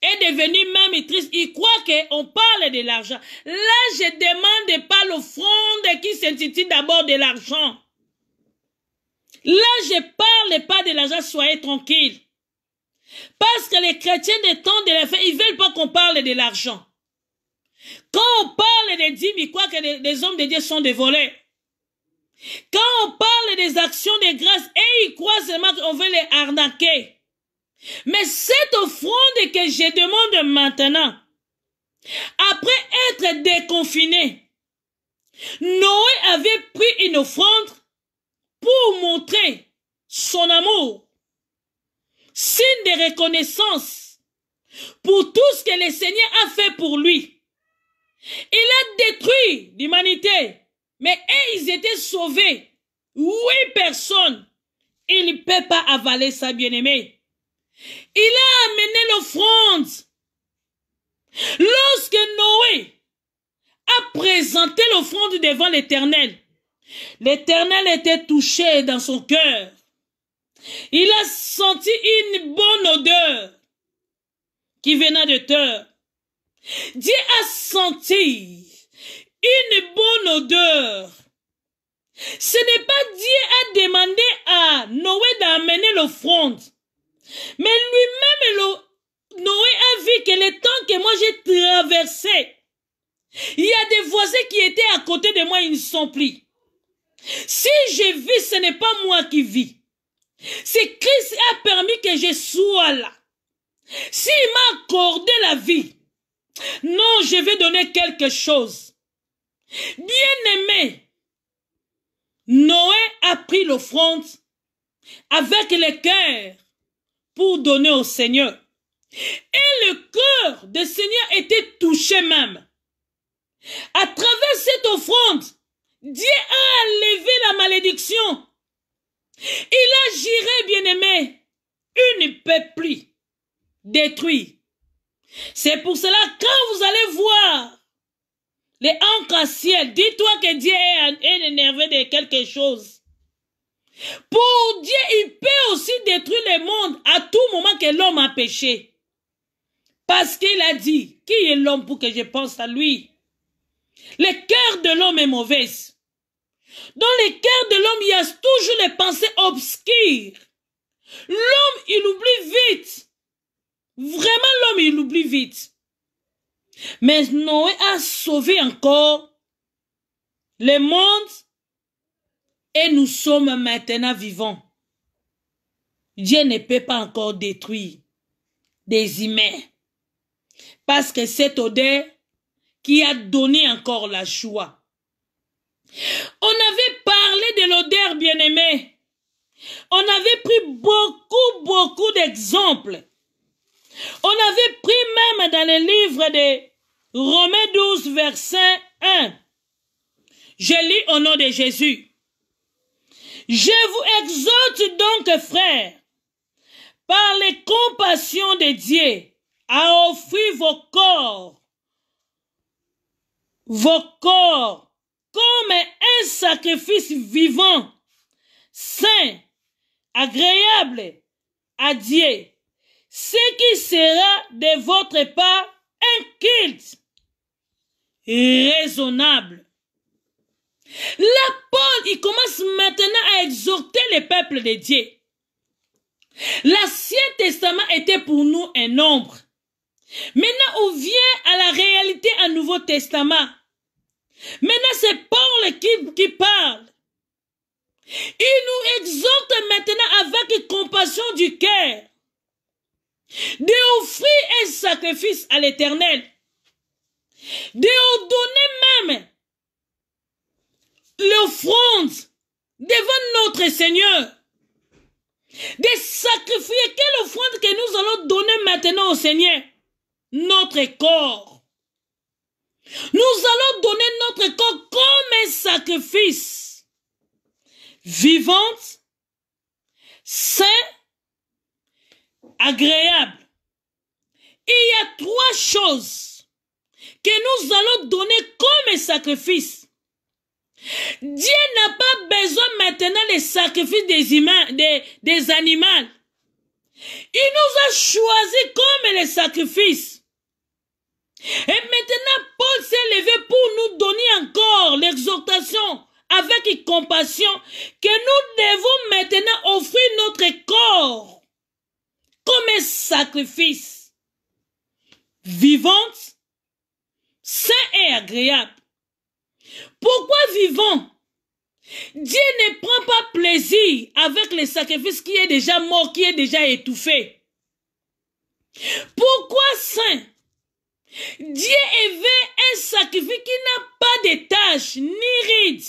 Est devenu même triste. Il croit qu'on parle de l'argent. Là, je ne demande pas l'offrande qui s'intitule d'abord de l'argent. Là, je ne parle pas de l'argent, soyez tranquilles. Parce que les chrétiens des temps de la fin, ils ne veulent pas qu'on parle de l'argent. Quand on parle des dîmes, ils croient que les hommes de Dieu sont des voleurs. Quand on parle des actions de grâce, et ils croient seulement qu'on veut les arnaquer. Mais cette offrande que je demande maintenant, après être déconfiné, Noé avait pris une offrande pour montrer son amour, signe de reconnaissance pour tout ce que le Seigneur a fait pour lui. Il a détruit l'humanité, mais ils étaient sauvés. 8 personnes. Il ne peut pas avaler sa bien-aimée. Il a amené l'offrande. Lorsque Noé a présenté l'offrande devant l'Éternel, l'Éternel était touché dans son cœur. Il a senti une bonne odeur qui venait de terre. Dieu a senti une bonne odeur. Ce n'est pas Dieu a demandé à Noé d'amener l'offrande. Mais lui-même, Noé a vu que le temps que moi j'ai traversé, il y a des voisins qui étaient à côté de moi, ils ne sont plus. Si je vis, ce n'est pas moi qui vis. C'est Christ a permis que je sois là. S'il m'a accordé la vie, non, je vais donner quelque chose. Bien-aimé, Noé a pris l'offrande avec le cœur pour donner au Seigneur. Et le cœur du Seigneur était touché même. À travers cette offrande, Dieu a enlevé la malédiction. Il a juré, bien-aimé, il ne peut plus détruire. C'est pour cela, quand vous allez voir les encres à ciel, dis-toi que Dieu est énervé de quelque chose. Pour Dieu, il peut aussi détruire le monde à tout moment que l'homme a péché. Parce qu'il a dit, qui est l'homme pour que je pense à lui? Le cœur de l'homme est mauvais. Dans le cœur de l'homme, il y a toujours les pensées obscures. L'homme, il oublie vite. Vraiment, l'homme, il oublie vite. Mais Noé a sauvé encore le monde et nous sommes maintenant vivants. Dieu ne peut pas encore détruire des humains. Parce que cette odeur qui a donné encore la joie. On avait parlé de l'odeur, bien-aimé. On avait pris beaucoup d'exemples. On avait pris même dans le livre de Romains 12, verset 1. Je lis au nom de Jésus. Je vous exhorte donc, frères, par les compassions de Dieu, à offrir vos corps, comme un sacrifice vivant, saint, agréable à Dieu, ce qui sera de votre part un culte raisonnable. Là, Paul, il commence maintenant à exhorter le peuple de Dieu. L'Ancien Testament était pour nous un nombre. Maintenant, on vient à la réalité du Nouveau Testament. Maintenant, c'est Paul qui parle. Il nous exhorte maintenant avec compassion du cœur d'offrir un sacrifice à l'Éternel, de donner même l'offrande devant notre Seigneur, de sacrifier. Quelle offrande que nous allons donner maintenant au Seigneur? Notre corps. Nous allons donner notre corps comme un sacrifice vivant, saint, agréable. Et il y a 3 choses que nous allons donner comme un sacrifice. Dieu n'a pas besoin maintenant des sacrifices des humains, des animaux. Il nous a choisis comme les sacrifices. Et maintenant, Paul s'est levé pour nous donner encore l'exhortation avec compassion que nous devons maintenant offrir notre corps comme un sacrifice vivant, saint et agréable. Pourquoi vivant? Dieu ne prend pas plaisir avec le sacrifice qui est déjà mort, qui est déjà étouffé. Pourquoi saint? Dieu veut un sacrifice qui n'a pas de taches ni rides.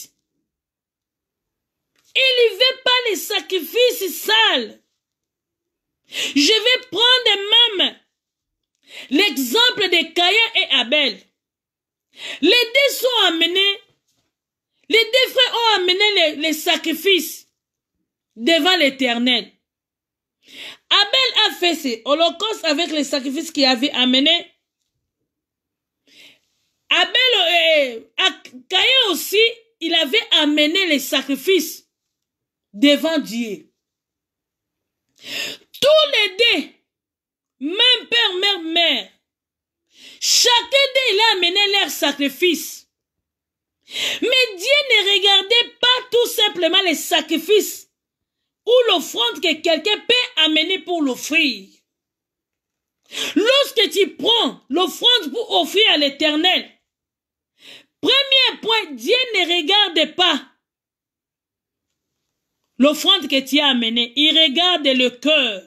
Il ne veut pas les sacrifices sales. Je vais prendre même l'exemple de Caïn et Abel. Les deux sont amenés, les deux frères ont amené les sacrifices devant l'Éternel. Abel a fait ses holocaustes avec les sacrifices qu'il avait amenés. Caïn aussi, il avait amené les sacrifices devant Dieu. Tous les deux, même père, mère, chacun d'eux, il a amené leur sacrifice. Mais Dieu ne regardait pas tout simplement les sacrifices ou l'offrande que quelqu'un peut amener pour l'offrir. Lorsque tu prends l'offrande pour offrir à l'Éternel, premier point, Dieu ne regarde pas l'offrande que tu as amenée. Il regarde le cœur.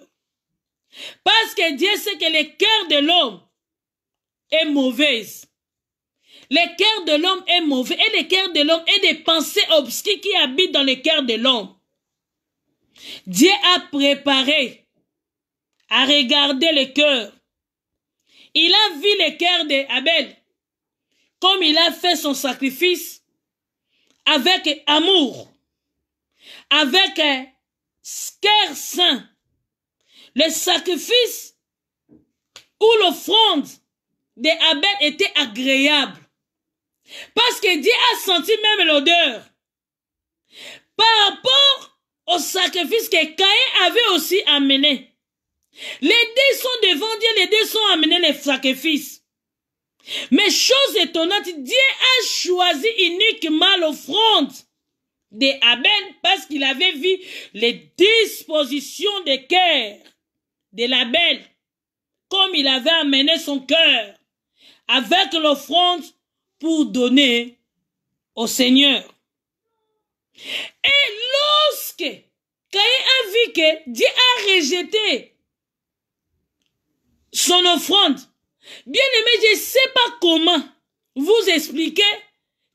Parce que Dieu sait que le cœur de l'homme est mauvais. Le cœur de l'homme est mauvais. Et le cœur de l'homme est des pensées obscures qui habitent dans le cœur de l'homme. Dieu a préparé à regarder le cœur. Il a vu le cœur d'Abel. Comme il a fait son sacrifice avec amour. Avec cœur saint. Le sacrifice ou l'offrande d'Abel était agréable. Parce que Dieu a senti même l'odeur. Par rapport au sacrifice que Caïn avait aussi amené. Les deux sont devant Dieu, les deux sont amenés les sacrifices. Mais chose étonnante, Dieu a choisi uniquement l'offrande d'Abel parce qu'il avait vu les dispositions de cœur de l'Abel, comme il avait amené son cœur avec l'offrande pour donner au Seigneur. Et lorsque Caïn a vu que Dieu a rejeté son offrande, bien aimé, je ne sais pas comment vous expliquer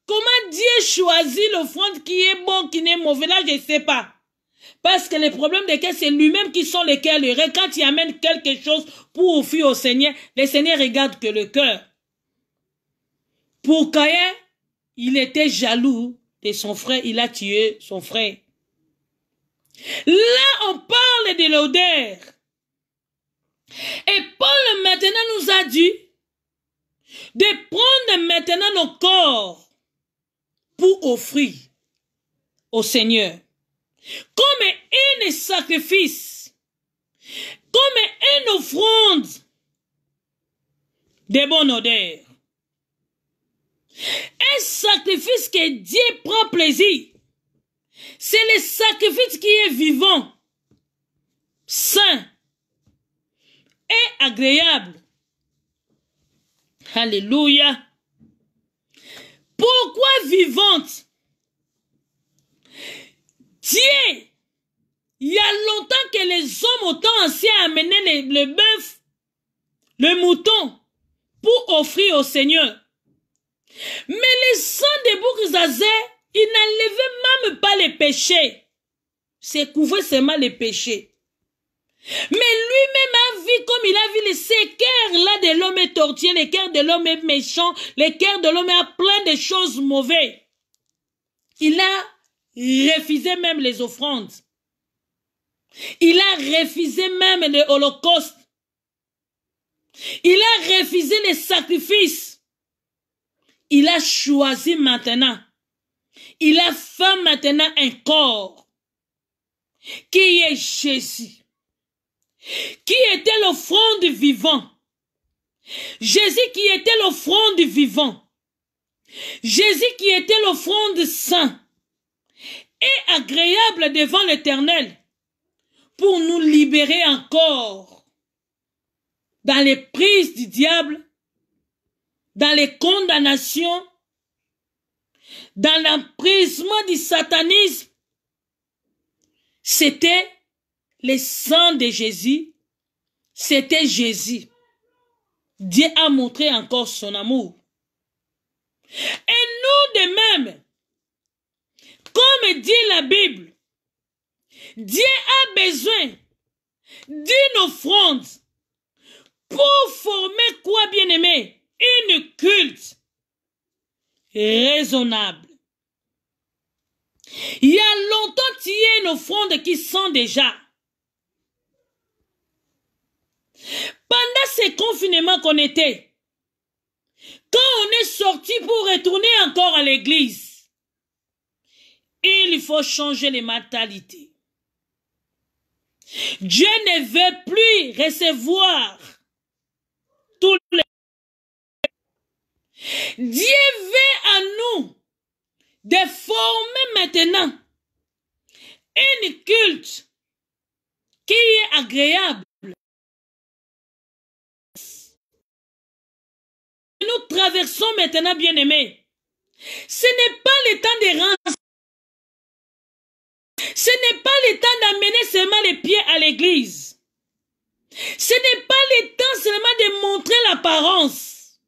comment Dieu choisit l'offrande qui est bon, qui n'est mauvais. Là, je ne sais pas. Parce que le problème de cœur, c'est lui-même qui sont les cœurs. Quand il amène quelque chose pour offrir au Seigneur, le Seigneur regarde que le cœur. Pour Caïn, il était jaloux de son frère. Il a tué son frère. Là, on parle de l'odeur. Et Paul maintenant nous a dit de prendre maintenant nos corps pour offrir au Seigneur. Comme un sacrifice, comme une offrande de bonne odeur. Un sacrifice que Dieu prend plaisir. C'est le sacrifice qui est vivant, sain et agréable. Alléluia. Pourquoi vivante? Dieu, il y a longtemps que les hommes au temps ancien amenaient le bœuf, le mouton, pour offrir au Seigneur. Mais les sang de bouc Zazer, il n'enlevait même pas les péchés. C'est couvrir seulement les péchés. Mais lui-même a vu comme il a vu ces cœurs-là de l'homme est tortillé, les cœurs de l'homme est méchant, les cœurs de l'homme a plein de choses mauvaises. Il a refusé même les offrandes. Il a refusé même les holocaustes. Il a refusé les sacrifices. Il a choisi maintenant. Il a fait maintenant un corps qui est Jésus. Qui était l'offrande vivant. Jésus qui était l'offrande vivant. Jésus qui était l'offrande saint et agréable devant l'Éternel pour nous libérer encore dans les prises du diable, dans les condamnations, dans l'emprisonnement du satanisme. C'était le sang de Jésus, c'était Jésus. Dieu a montré encore son amour. Et nous de même, comme dit la Bible, Dieu a besoin d'une offrande pour former quoi, bien-aimé? Une culte raisonnable. Il y a longtemps, tu y a une offrande qui sent déjà. Pendant ces confinements qu'on était, quand on est sorti pour retourner encore à l'église, il faut changer les mentalités. Dieu ne veut plus recevoir tous les... Dieu veut à nous de former maintenant une culte qui est agréable. Nous traversons maintenant, bien-aimés. Ce n'est pas le temps de rendre. Ce n'est pas le temps d'amener seulement les pieds à l'église. Ce n'est pas le temps seulement de montrer l'apparence.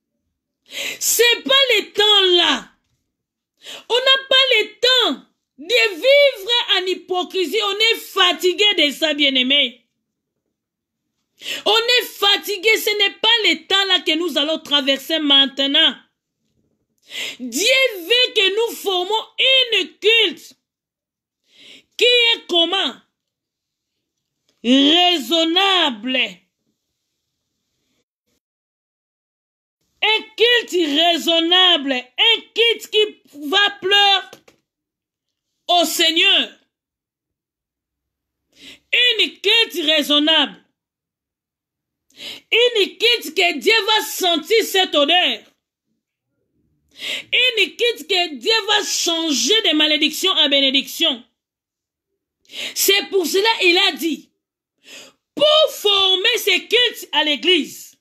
Ce n'est pas le temps là. On n'a pas le temps de vivre en hypocrisie. On est fatigué de ça, bien-aimés. On est fatigué. Ce n'est pas le temps là que nous allons traverser maintenant. Dieu veut que nous formons une culte qui est comment? Raisonnable. Un culte raisonnable. Un culte qui va pleurer au Seigneur. Une culte raisonnable. Une culte que Dieu va sentir cette odeur. Une culte que Dieu va changer de malédiction à bénédiction. C'est pour cela qu'il a dit, pour former ces cultes à l'église.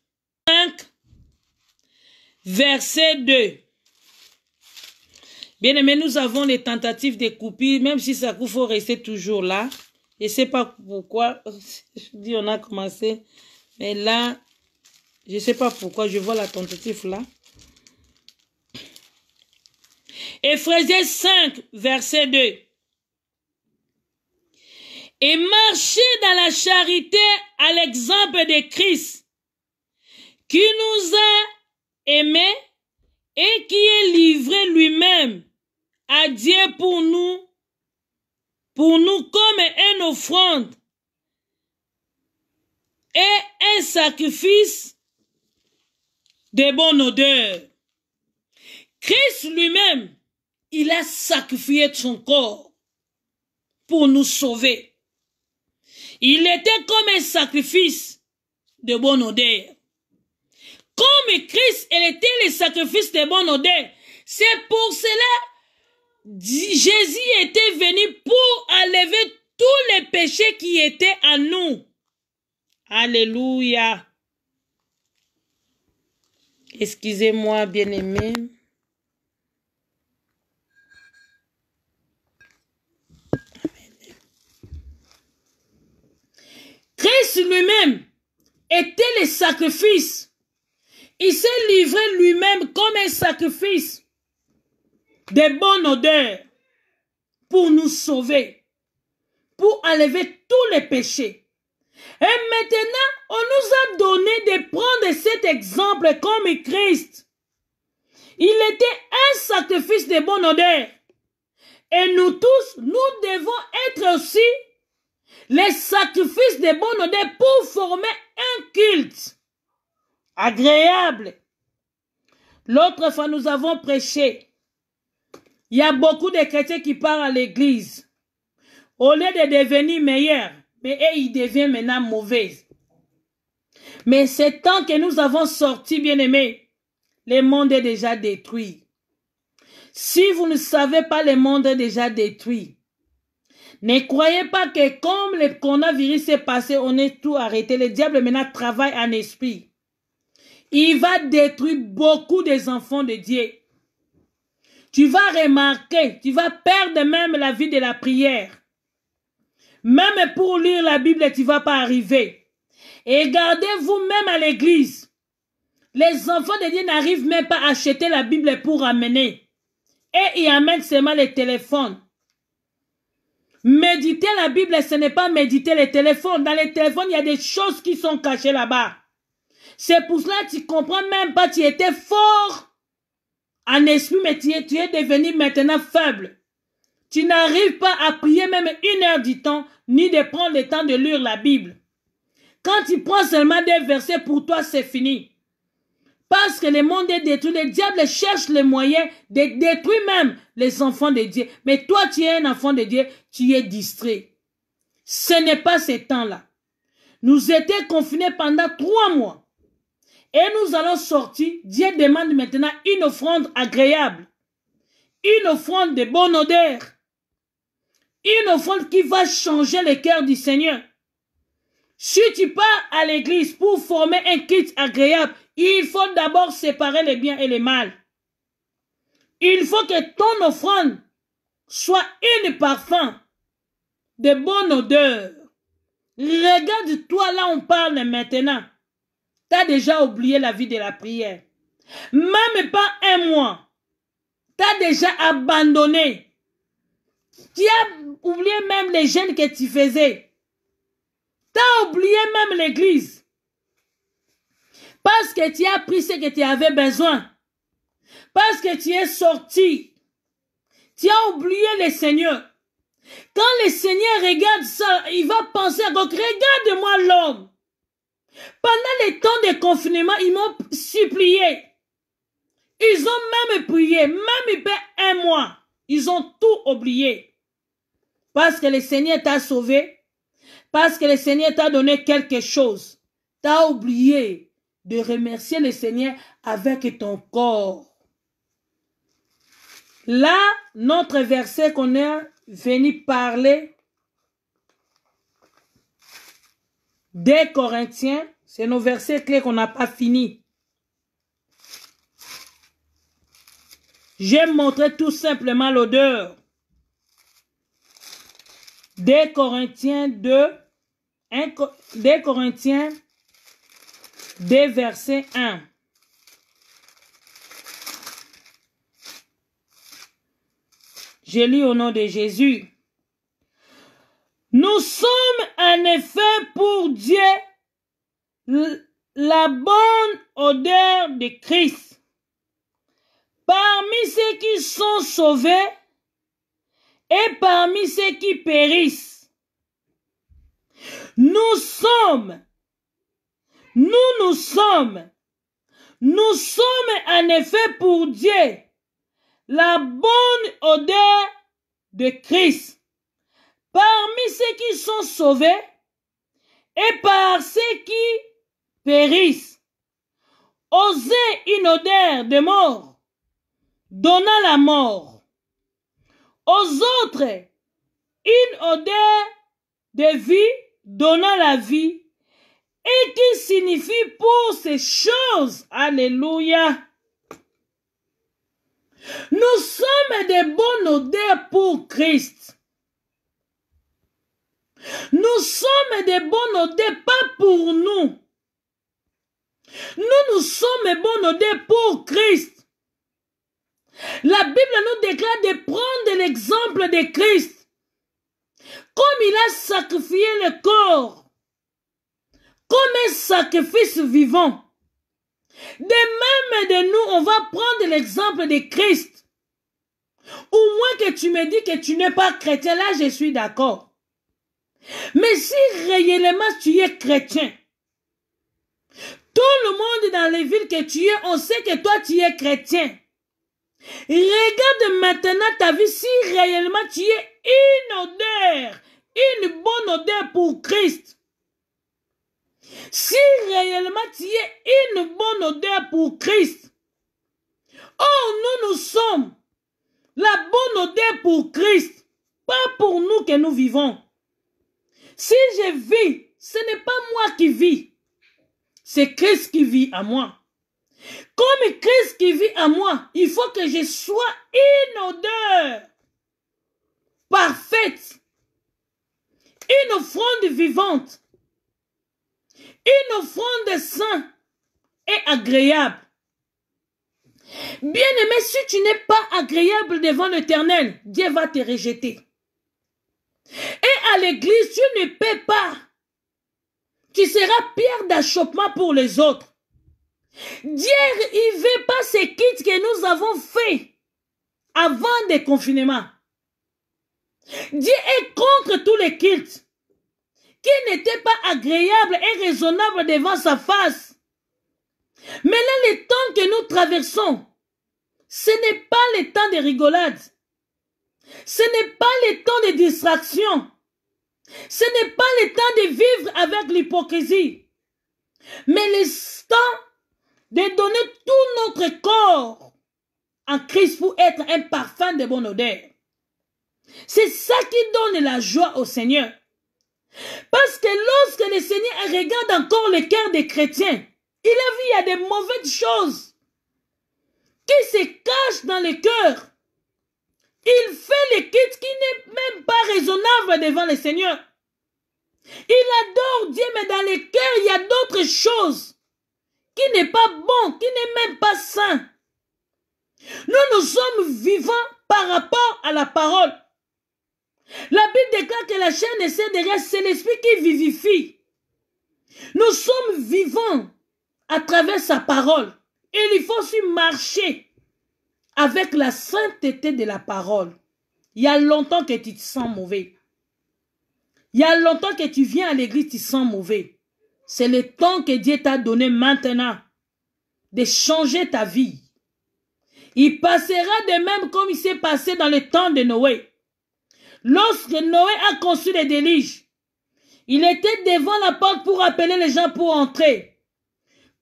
5, verset 2. Bien aimé, nous avons les tentatives de coupure, même si ça faut rester toujours là. Je ne sais pas pourquoi, je dis on a commencé, mais là, je ne sais pas pourquoi, je vois la tentative là. Éphésiens 5, verset 2. Et marcher dans la charité à l'exemple de Christ, qui nous a aimés et qui est livré lui-même à Dieu pour nous comme une offrande et un sacrifice de bonne odeur. Christ lui-même, il a sacrifié son corps pour nous sauver. Il était comme un sacrifice de bonne odeur. Comme Christ, il était le sacrifice de bonne odeur. C'est pour cela Jésus était venu pour enlever tous les péchés qui étaient en nous. Alléluia. Excusez-moi, bien-aimé. Christ lui-même était le sacrifice. Il s'est livré lui-même comme un sacrifice de bonne odeur pour nous sauver, pour enlever tous les péchés. Et maintenant, on nous a donné de prendre cet exemple comme Christ. Il était un sacrifice de bonne odeur. Et nous tous, nous devons être aussi les sacrifices de bonne odeur pour former un culte agréable. L'autre fois, nous avons prêché. Il y a beaucoup de chrétiens qui partent à l'église. Au lieu de devenir meilleurs, mais ils deviennent maintenant mauvais. Mais c'est tant que nous avons sorti, bien-aimés, le monde est déjà détruit. Si vous ne savez pas, le monde est déjà détruit. Ne croyez pas que comme le coronavirus est passé, on est tout arrêté. Le diable maintenant travaille en esprit. Il va détruire beaucoup des enfants de Dieu. Tu vas remarquer, tu vas perdre même la vie de la prière. Même pour lire la Bible, tu ne vas pas arriver. Et gardez-vous même à l'église. Les enfants de Dieu n'arrivent même pas à acheter la Bible pour amener. Et ils amènent seulement les téléphones. Méditer la Bible, ce n'est pas méditer les téléphones. Dans les téléphones, il y a des choses qui sont cachées là-bas. C'est pour cela que tu ne comprends même pas, tu étais fort en esprit, mais tu es devenu maintenant faible. Tu n'arrives pas à prier même 1 heure du temps, ni de prendre le temps de lire la Bible. Quand tu prends seulement des versets, pour toi, c'est fini. Parce que le monde est détruit, le diable cherche les moyens de détruire même les enfants de Dieu. Mais toi, tu es un enfant de Dieu, tu es distrait. Ce n'est pas ce temps-là. Nous étions confinés pendant 3 mois. Et nous allons sortir. Dieu demande maintenant une offrande agréable. Une offrande de bonne odeur. Une offrande qui va changer le cœur du Seigneur. Si tu pars à l'église pour former un kit agréable, il faut d'abord séparer les biens et les mal. Il faut que ton offrande soit un parfum de bonne odeur. Regarde-toi, là on parle maintenant. Tu as déjà oublié la vie de la prière. Même pas 1 mois. Tu as déjà abandonné. Tu as oublié même les jeûnes que tu faisais. Tu as oublié même l'église. Parce que tu as pris ce que tu avais besoin. Parce que tu es sorti. Tu as oublié le Seigneur. Quand le Seigneur regarde ça, il va penser, donc regarde-moi l'homme. Pendant les temps de confinement, ils m'ont supplié. Ils ont même prié, même 1 mois. Ils ont tout oublié. Parce que le Seigneur t'a sauvé. Parce que le Seigneur t'a donné quelque chose. Tu as oublié de remercier le Seigneur avec ton corps. Là, notre verset qu'on est venu parler des Corinthiens, c'est nos versets clés qu'on n'a pas fini. J'ai montré tout simplement l'odeur. Des Corinthiens 2, des Corinthiens 2, verset 1. Je lis au nom de Jésus. Nous sommes en effet pour Dieu la bonne odeur de Christ. Parmi ceux qui sont sauvés et parmi ceux qui périssent. Nous sommes en effet pour Dieu la bonne odeur de Christ. Parmi ceux qui sont sauvés et par ceux qui périssent. Osez une odeur de mort, donnant la mort. Aux autres, une odeur de vie, donnant la vie, et qui signifie pour ces choses, alléluia. Nous sommes de bonnes odeurs pour Christ. Nous sommes de bonnes odeurs, pas pour nous. Nous sommes de bonnes odeurs pour Christ. La Bible nous déclare de prendre l'exemple de Christ. Comme il a sacrifié le corps, comme un sacrifice vivant. De même de nous, on va prendre l'exemple de Christ. Au moins que tu me dis que tu n'es pas chrétien, là je suis d'accord. Mais si réellement tu es chrétien, tout le monde dans les villes que tu es, on sait que toi tu es chrétien. Regarde maintenant ta vie, si réellement tu es une odeur, une bonne odeur pour Christ. Si réellement tu es une bonne odeur pour Christ. Oh, nous sommes la bonne odeur pour Christ. Pas pour nous que nous vivons. Si je vis, ce n'est pas moi qui vis. C'est Christ qui vit à moi. Comme Christ qui vit à moi, il faut que je sois une odeur parfaite. Une offrande vivante. Une offrande de sang est agréable. Bien-aimé, si tu n'es pas agréable devant l'Éternel, Dieu va te rejeter. Et à l'église, tu ne paies pas. Tu seras pierre d'achoppement pour les autres. Dieu, il ne veut pas ces kits que nous avons faits avant le confinement. Dieu est contre tous les cultes qui n'étaient pas agréables et raisonnables devant sa face. Mais là, le temps que nous traversons, ce n'est pas le temps de rigolade. Ce n'est pas le temps de distraction. Ce n'est pas le temps de vivre avec l'hypocrisie. Mais le temps de donner tout notre corps en Christ pour être un parfum de bonne odeur. C'est ça qui donne la joie au Seigneur. Parce que lorsque le Seigneur regarde encore le cœur des chrétiens, il a vu il y a des mauvaises choses qui se cachent dans le cœur. Il fait le culte qui n'est même pas raisonnable devant le Seigneur. Il adore Dieu, mais dans le cœur, il y a d'autres choses qui n'est pas bon, qui n'est même pas sain. Nous sommes vivants par rapport à la parole. La Bible déclare que la chair ne sert de rien, c'est l'esprit qui vivifie. Nous sommes vivants à travers sa parole. Et il faut aussi marcher avec la sainteté de la parole. Il y a longtemps que tu te sens mauvais. Il y a longtemps que tu viens à l'église, tu te sens mauvais. C'est le temps que Dieu t'a donné maintenant de changer ta vie. Il passera de même comme il s'est passé dans le temps de Noé. Lorsque Noé a conçu les déluge, il était devant la porte pour appeler les gens pour entrer.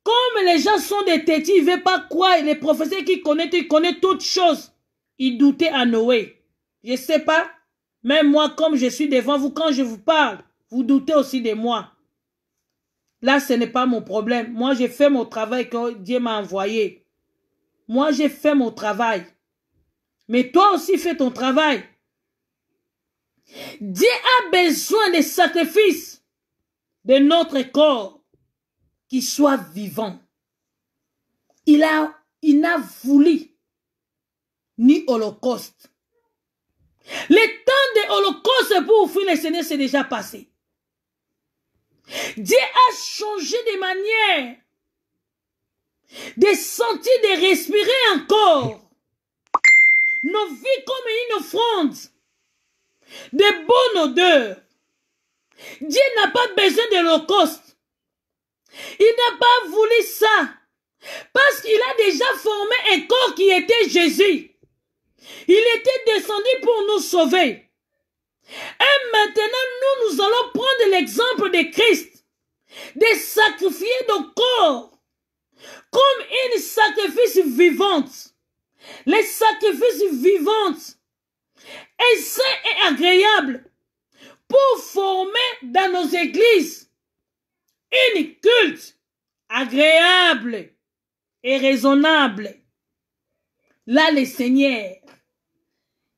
Comme les gens sont des têtis, ils ne veulent pas croire. Les professeurs qui connaissent, ils connaissent toutes choses. Ils doutaient à Noé. Je ne sais pas. Même moi, comme je suis devant vous, quand je vous parle, vous doutez aussi de moi. Là, ce n'est pas mon problème. Moi, j'ai fait mon travail que Dieu m'a envoyé. Moi, j'ai fait mon travail. Mais toi aussi, fais ton travail. Dieu a besoin des sacrifices de notre corps qui soit vivant. Il n'a voulu ni holocauste. Le temps de holocauste pour offrir le Seigneur, c'est déjà passé. Dieu a changé de manière de sentir, de respirer encore nos vies comme une offrande de bonne odeur. Dieu n'a pas besoin de l'holocauste. Il n'a pas voulu ça. Parce qu'il a déjà formé un corps qui était Jésus. Il était descendu pour nous sauver. Et maintenant, nous allons prendre l'exemple de Christ, de sacrifier nos corps comme une sacrifice vivante. Les sacrifices vivantes et sains et agréables pour former dans nos églises une culte agréable et raisonnable. Là, le Seigneur,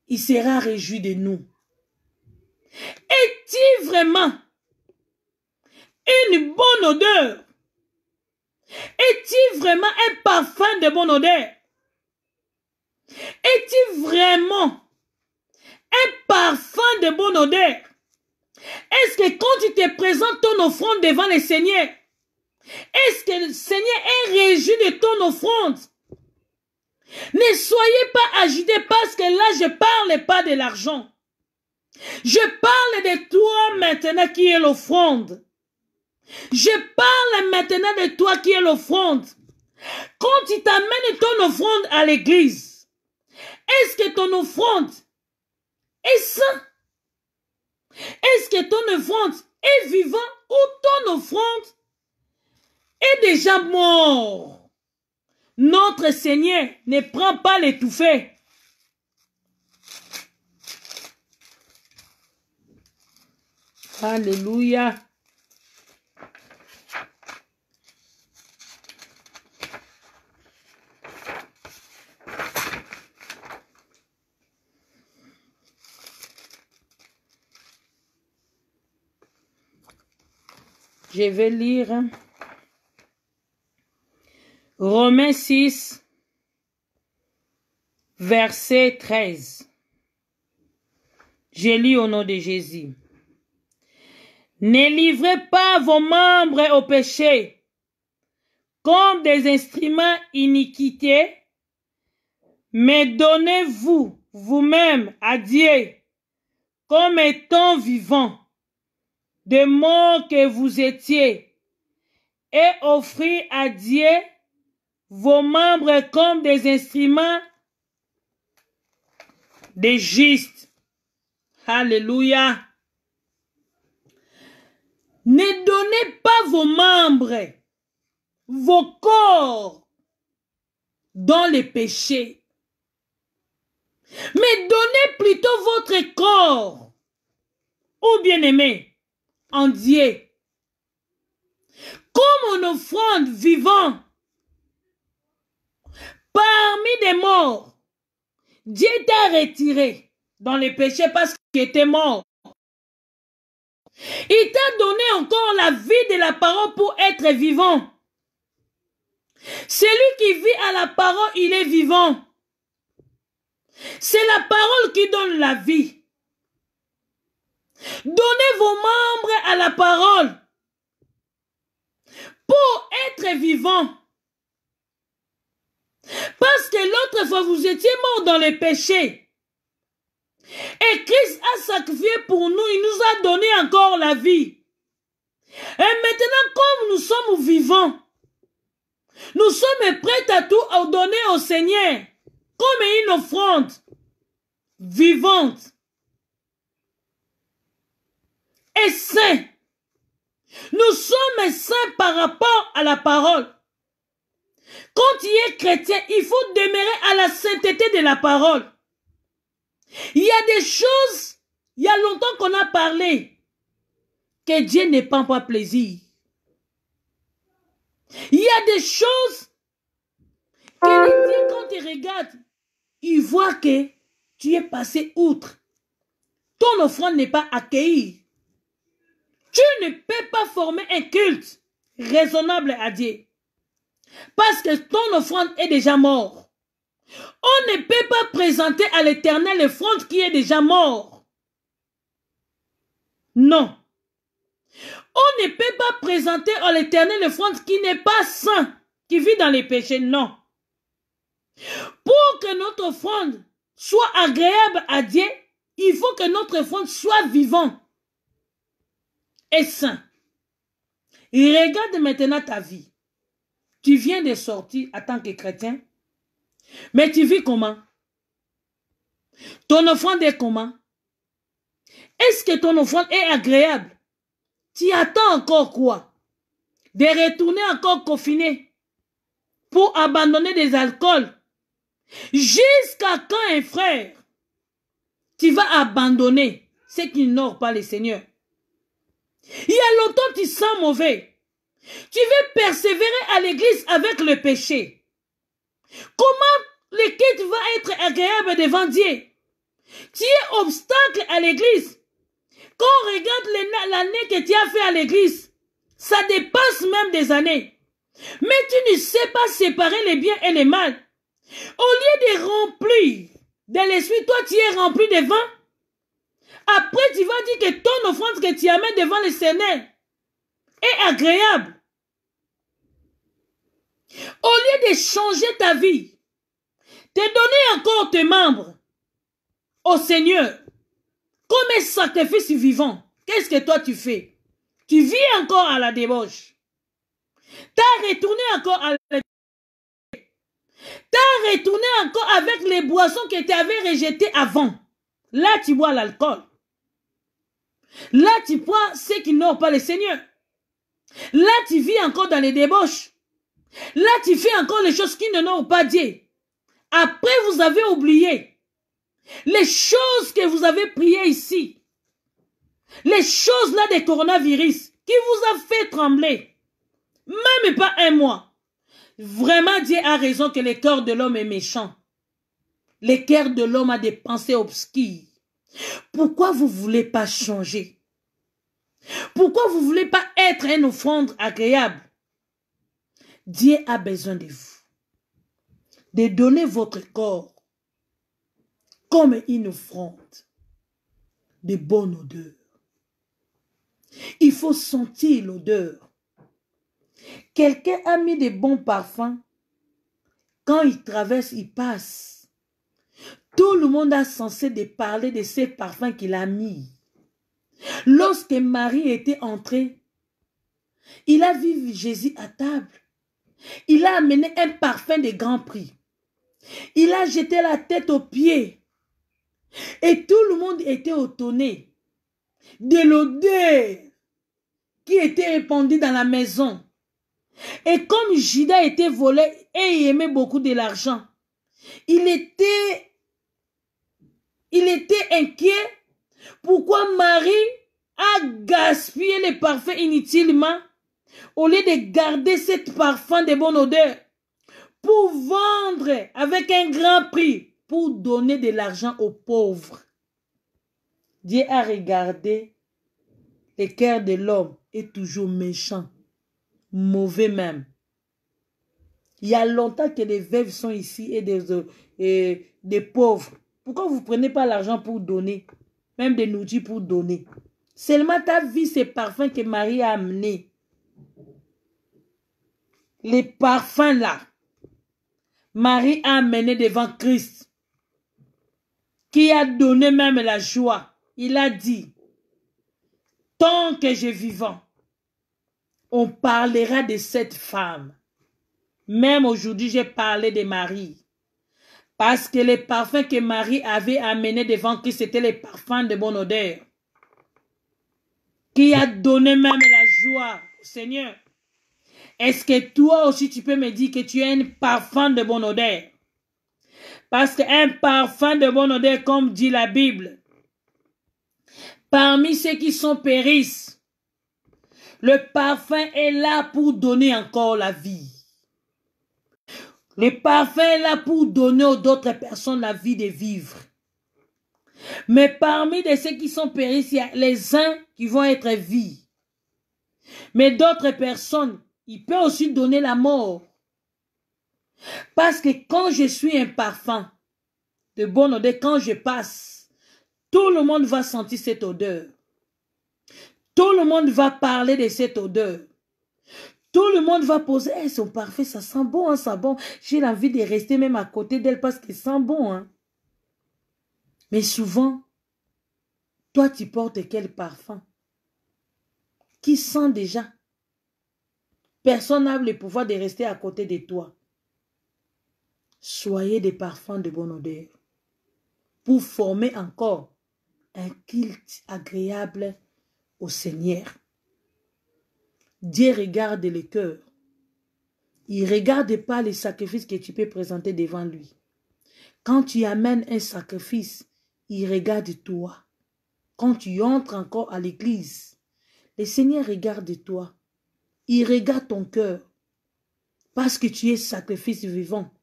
il sera réjoui de nous. Est-il vraiment une bonne odeur? Est-il vraiment un parfum de bonne odeur? Est-il vraiment un parfum de bonne odeur? Est-ce que quand tu te présentes ton offrande devant le Seigneur, est-ce que le Seigneur est réjoui de ton offrande? Ne soyez pas agités parce que là, je ne parle pas de l'argent. Je parle de toi maintenant qui est l'offrande. Je parle maintenant de toi qui est l'offrande. Quand tu t'amènes ton offrande à l'église, est-ce que ton offrande est sain? Est-ce que ton offrande est vivant ou ton offrande est déjà mort? Notre Seigneur ne prend pas l'étouffé. Alléluia. Je vais lire Romains 6, verset 13. Je lis au nom de Jésus. Ne livrez pas vos membres au péché comme des instruments iniquités, mais donnez-vous vous-même à Dieu comme étant vivant, de mort que vous étiez, et offrez à Dieu vos membres comme des instruments de juste. Alléluia. Ne donnez pas vos membres, vos corps dans les péchés, mais donnez plutôt votre corps, ô bien-aimé, en Dieu, comme une offrande vivante parmi des morts. Dieu t'a retiré dans les péchés parce qu'il était mort. Il t'a donné encore la vie de la parole pour être vivant. Celui qui vit à la parole, il est vivant. C'est la parole qui donne la vie. Donnez vos membres à la parole pour être vivant. Parce que l'autre fois, vous étiez mort dans les péchés. Et Christ a sacrifié pour nous, il nous a donné encore la vie. Et maintenant, comme nous sommes vivants, nous sommes prêts à tout donner au Seigneur, comme une offrande vivante et sainte. Nous sommes saints par rapport à la parole. Quand tu es chrétien, il faut demeurer à la sainteté de la parole. Il y a des choses, il y a longtemps qu'on a parlé, que Dieu ne prend pas plaisir. Il y a des choses que Dieu, quand il regarde, il voit que tu es passé outre. Ton offrande n'est pas accueillie. Tu ne peux pas former un culte raisonnable à Dieu. Parce que ton offrande est déjà morte. On ne peut pas présenter à l'Éternel l'offrande qui est déjà morte. Non. On ne peut pas présenter à l'Éternel l'offrande qui n'est pas saint, qui vit dans les péchés. Non. Pour que notre offrande soit agréable à Dieu, il faut que notre offrande soit vivante et saint. Et regarde maintenant ta vie. Tu viens de sortir en tant que chrétien. Mais tu vis comment? Ton offrande est comment? Est-ce que ton offrande est agréable? Tu attends encore quoi? De retourner encore confiné pour abandonner des alcools? Jusqu'à quand, un frère, tu vas abandonner ceux qui n'honorent pas le Seigneur? Il y a longtemps tu sens mauvais. Tu veux persévérer à l'église avec le péché. Comment le culte va être agréable devant Dieu? Tu es obstacle à l'église. Quand on regarde l'année que tu as fait à l'église, ça dépasse même des années. Mais tu ne sais pas séparer les biens et les mal. Au lieu de remplir de l'esprit, toi tu es rempli de vin. Après tu vas dire que ton offrande que tu amènes devant le Seigneur est agréable. Au lieu de changer ta vie, te donner encore tes membres au Seigneur comme un sacrifice vivant, qu'est-ce que toi tu fais? Tu vis encore à la débauche. Tu as retourné encore à la... T'as retourné encore avec les boissons que tu avais rejetées avant. Là, tu bois l'alcool. Là, tu bois ceux qui n'ont pas le Seigneur. Là, tu vis encore dans les débauches. Là, tu fais encore les choses qui n'ont pas Dieu. Après, vous avez oublié les choses que vous avez priées ici. Les choses là des coronavirus qui vous a fait trembler. Même pas un mois. Vraiment, Dieu a raison que le cœur de l'homme est méchant. Le cœur de l'homme a des pensées obscures. Pourquoi vous ne voulez pas changer? Pourquoi vous ne voulez pas être une offrande agréable? Dieu a besoin de vous. de donner votre corps comme une offrande de bonne odeur. Il faut sentir l'odeur. Quelqu'un a mis de bons parfums. Quand il traverse, il passe. Tout le monde a censé de parler de ces parfums qu'il a mis. Lorsque Marie était entrée, il a vu Jésus à table. Il a amené un parfum de grand prix. Il a jeté la tête aux pieds. Et tout le monde était étonné de l'odeur qui était répandue dans la maison. Et comme Judas était volé et il aimait beaucoup de l'argent, il était inquiet. Pourquoi Marie a gaspillé les parfums inutilement au lieu de garder cet parfum de bonne odeur pour vendre avec un grand prix, pour donner de l'argent aux pauvres. Dieu a regardé le cœur de l'homme est toujours méchant, mauvais même. Il y a longtemps que les veuves sont ici et des pauvres. Pourquoi vous ne prenez pas l'argent pour donner? Même des nourritures pour donner. Seulement tu as vu ces parfums que Marie a amenés. Les parfums là. Marie a amené devant Christ. Qui a donné même la joie. Il a dit, tant que je vivant, on parlera de cette femme. Même aujourd'hui, j'ai parlé de Marie. Parce que les parfums que Marie avait amenés devant Christ, c'était les parfums de bonne odeur. Qui a donné même la joie au Seigneur. Est-ce que toi aussi, tu peux me dire que tu as un parfum de bonne odeur? Parce qu'un parfum de bonne odeur, comme dit la Bible, parmi ceux qui sont périssent, le parfum est là pour donner encore la vie. Le parfum est là pour donner aux autres personnes la vie de vivre. Mais parmi ceux qui sont périssent, il y a les uns qui vont être vie. Mais d'autres personnes, ils peuvent aussi donner la mort. Parce que quand je suis un parfum de bonne odeur, quand je passe, tout le monde va sentir cette odeur. Tout le monde va parler de cette odeur. Tout le monde va poser, hey, son parfum, ça sent bon, hein, ça sent bon. J'ai envie de rester même à côté d'elle parce qu'elle sent bon. Hein. Mais souvent, toi, tu portes quel parfum? Qui sent déjà? Personne n'a le pouvoir de rester à côté de toi. Soyez des parfums de bonne odeur pour former encore un culte agréable au Seigneur. Dieu regarde le cœur. Il ne regarde pas les sacrifices que tu peux présenter devant lui. Quand tu amènes un sacrifice, il regarde toi. Quand tu entres encore à l'église, le Seigneur regarde toi. Il regarde ton cœur. Parce que tu es sacrifice vivant.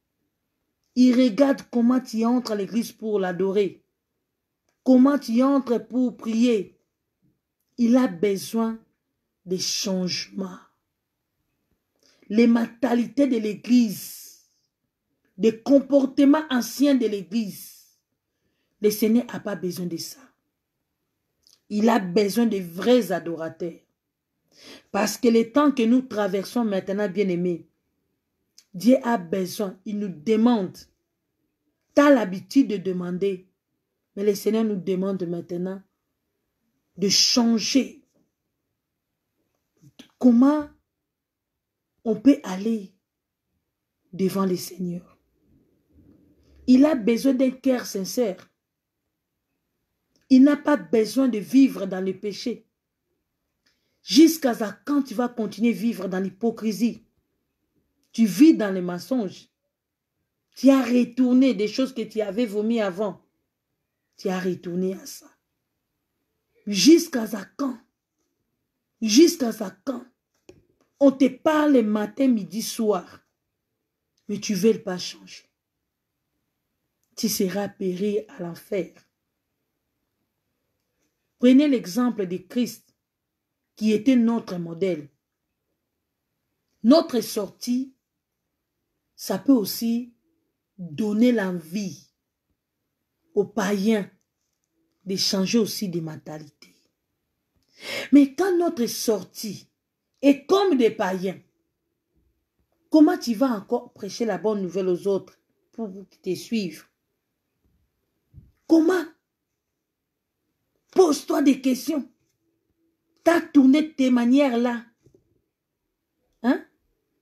Il regarde comment tu entres à l'église pour l'adorer. Comment tu entres pour prier. Il a besoin de changements. Les mentalités de l'église, des comportements anciens de l'église, le Seigneur n'a pas besoin de ça. Il a besoin de vrais adorateurs. Parce que le temps que nous traversons maintenant, bien-aimés, Dieu a besoin, il nous demande. Tu as l'habitude de demander, mais le Seigneur nous demande maintenant de changer. Comment on peut aller devant le Seigneur? Il a besoin d'un cœur sincère. Il n'a pas besoin de vivre dans le péché. Jusqu'à quand tu vas continuer à vivre dans l'hypocrisie? Tu vis dans les mensonges. Tu as retourné des choses que tu avais vomi avant. Tu as retourné à ça. Jusqu'à quand? Jusqu'à quand? On te parle matin, midi, soir. Mais tu ne veux pas changer. Tu seras péri à l'enfer. Prenez l'exemple de Christ, qui était notre modèle. Notre sortie, ça peut aussi donner l'envie aux païens de changer aussi de mentalité. Mais quand notre sortie est comme des païens, comment tu vas encore prêcher la bonne nouvelle aux autres pour te suivre? Comment? Pose-toi des questions. Tu as tourné de tes manières là. Hein?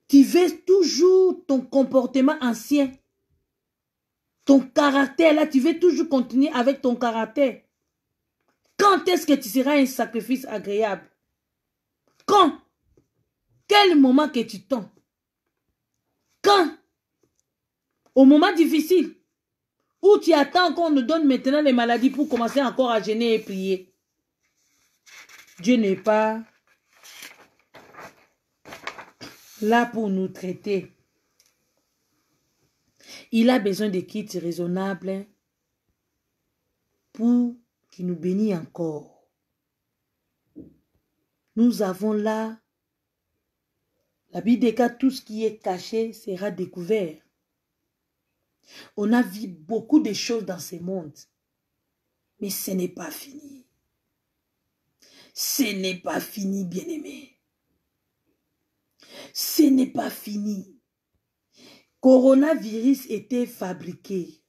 Tu veux toujours ton comportement ancien. Ton caractère là, tu veux toujours continuer avec ton caractère. Quand est-ce que tu seras un sacrifice agréable? Quand? Quel moment que tu tombes? Quand? Au moment difficile. Où tu attends qu'on nous donne maintenant les maladies pour commencer encore à jeûner et prier. Dieu n'est pas là pour nous traiter. Il a besoin de kits raisonnables pour qu'il nous bénisse encore. Nous avons là, la Bible déclare, tout ce qui est caché sera découvert. On a vu beaucoup de choses dans ce monde, mais ce n'est pas fini. Ce n'est pas fini, bien-aimé. Ce n'est pas fini. Coronavirus était fabriqué.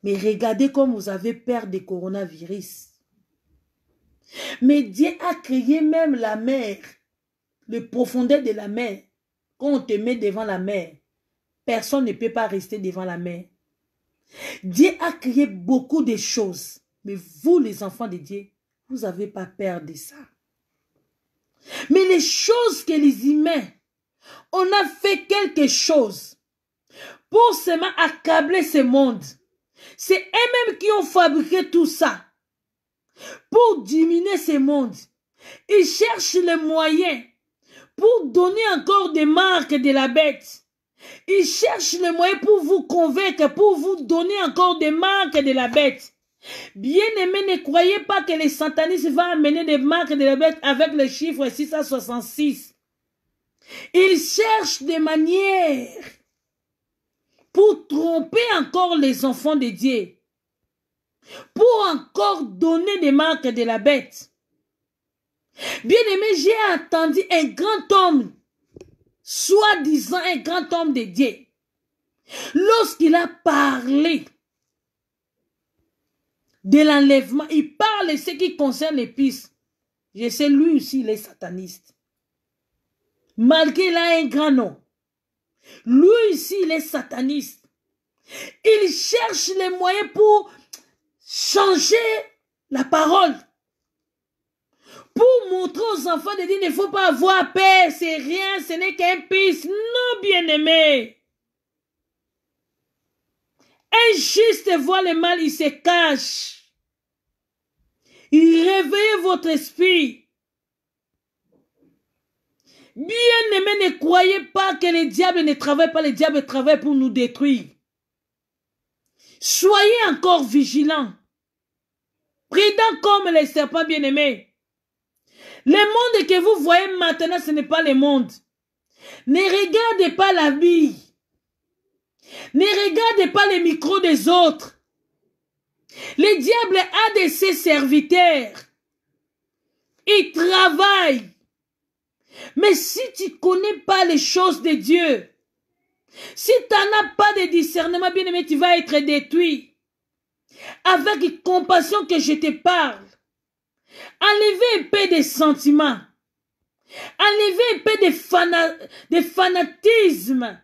Mais regardez comme vous avez peur de coronavirus. Mais Dieu a créé même la mer, le profondeur de la mer. Quand on te met devant la mer, personne ne peut pas rester devant la mer. Dieu a créé beaucoup de choses. Mais vous, les enfants de Dieu, vous n'avez pas peur de ça. Mais les choses que les humains, on a fait quelque chose pour seulement accabler ce monde. C'est eux-mêmes qui ont fabriqué tout ça pour diminuer ce monde. Ils cherchent les moyens pour donner encore des marques de la bête. Ils cherchent les moyens pour vous convaincre, pour vous donner encore des marques de la bête. Bien-aimés, ne croyez pas que les satanistes vont amener des marques de la bête avec le chiffre 666. Ils cherchent des manières pour tromper encore les enfants de Dieu. Pour encore donner des marques de la bête. Bien-aimé, j'ai entendu un grand homme, soi-disant un grand homme de Dieu, lorsqu'il a parlé de l'enlèvement, il parle de ce qui concerne les pistes. Je sais, lui aussi, il est sataniste. Malgré qu'il a un grand nom. Lui aussi, il est sataniste. Il cherche les moyens pour changer la parole. Pour montrer aux enfants de Dieu, il ne faut pas avoir peur, c'est rien, ce n'est qu'un piste. Non, bien-aimé. Un juste voit le mal, il se cache. Il réveille votre esprit. Bien-aimé, ne croyez pas que le diable ne travaille pas, le diable travaille pour nous détruire. Soyez encore vigilants. Prudents comme les serpents, bien-aimés. Le monde que vous voyez maintenant, ce n'est pas le monde. Ne regardez pas la vie. Ne regardez pas les micros des autres. Le diable a de ses serviteurs. Il travaille. Mais si tu ne connais pas les choses de Dieu, si tu n'as pas de discernement, bien-aimé, tu vas être détruit. Avec compassion que je te parle. Enlevez un peu de sentiments. Enlevez un peu de fanatisme.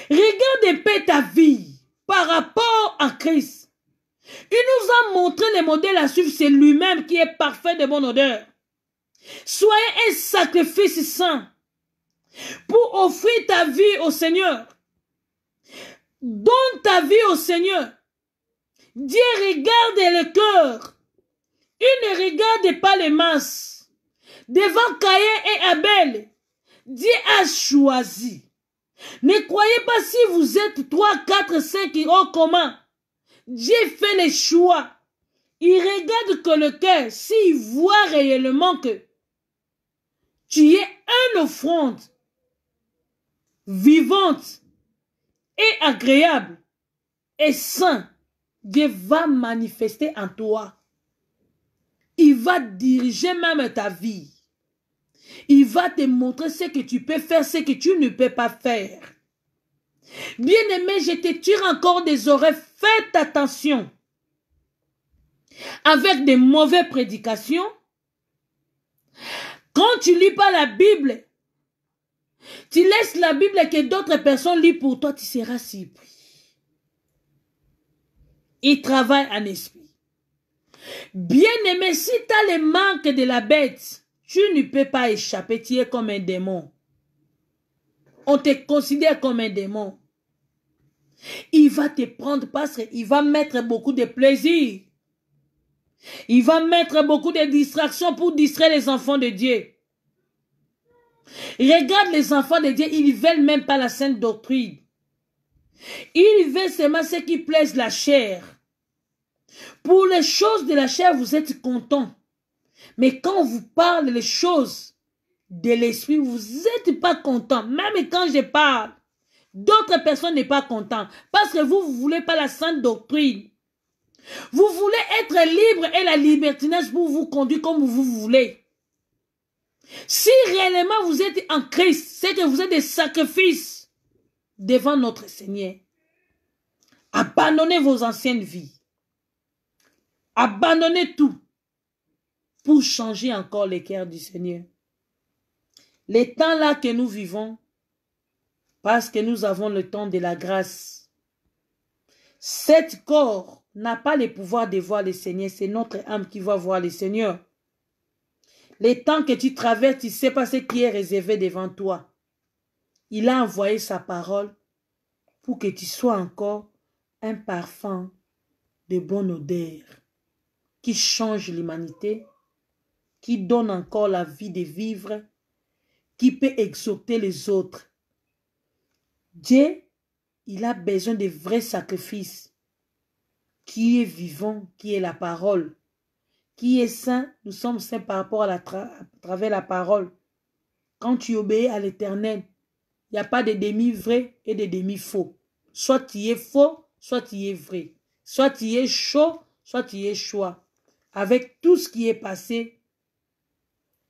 Regarde un peu ta vie par rapport à Christ. Il nous a montré le modèle à suivre, c'est lui-même qui est parfait de bonne odeur. Soyez un sacrifice saint pour offrir ta vie au Seigneur. Donne ta vie au Seigneur. Dieu regarde le cœur. Il ne regarde pas les masses. Devant Caïn et Abel, Dieu a choisi. Ne croyez pas si vous êtes 3, 4, 5 oh comment. Dieu fait les choix. Il regarde que le cœur, s'il voit réellement que tu es une offrande vivante, et agréable et sain, Dieu va manifester en toi. Il va diriger même ta vie. Il va te montrer ce que tu peux faire, ce que tu ne peux pas faire. Bien-aimé, je te tire encore des oreilles. Faites attention. Avec des mauvaises prédications, quand tu lis pas la Bible, tu laisses la Bible que d'autres personnes lisent pour toi, tu seras surpris. Il travaille en esprit. Bien-aimé, si tu as le manque de la bête, tu ne peux pas échapper, tu es comme un démon. On te considère comme un démon. Il va te prendre parce qu'il va mettre beaucoup de plaisir. Il va mettre beaucoup de distractions pour distraire les enfants de Dieu. Regarde les enfants de Dieu, ils ne veulent même pas la sainte doctrine. Ils veulent seulement ce qui plaise la chair. Pour les choses de la chair, vous êtes contents. Mais quand on vous parle des choses de l'esprit, vous n'êtes pas contents. Même quand je parle, d'autres personnes ne sont pas contentes. Parce que vous ne voulez pas la sainte doctrine. Vous voulez être libre et la libertinage pour vous conduire comme vous voulez. Si réellement vous êtes en Christ, c'est que vous êtes des sacrifices devant notre Seigneur. Abandonnez vos anciennes vies. Abandonnez tout pour changer encore les cœurs du Seigneur. Les temps là que nous vivons, parce que nous avons le temps de la grâce, cet corps n'a pas le pouvoir de voir le Seigneur, c'est notre âme qui va voir le Seigneur. Les temps que tu traverses, tu ne sais pas ce qui est réservé devant toi. Il a envoyé sa parole pour que tu sois encore un parfum de bonne odeur qui change l'humanité, qui donne encore la vie de vivre, qui peut exhorter les autres. Dieu, il a besoin de vrais sacrifices, qui est vivant, qui est la parole, qui est saint. Nous sommes saints par rapport à travers la parole. Quand tu obéis à l'Éternel, il n'y a pas de demi-vrai et de demi-faux. Soit tu es faux, soit tu es vrai. Soit tu es chaud, soit tu es choix. Avec tout ce qui est passé,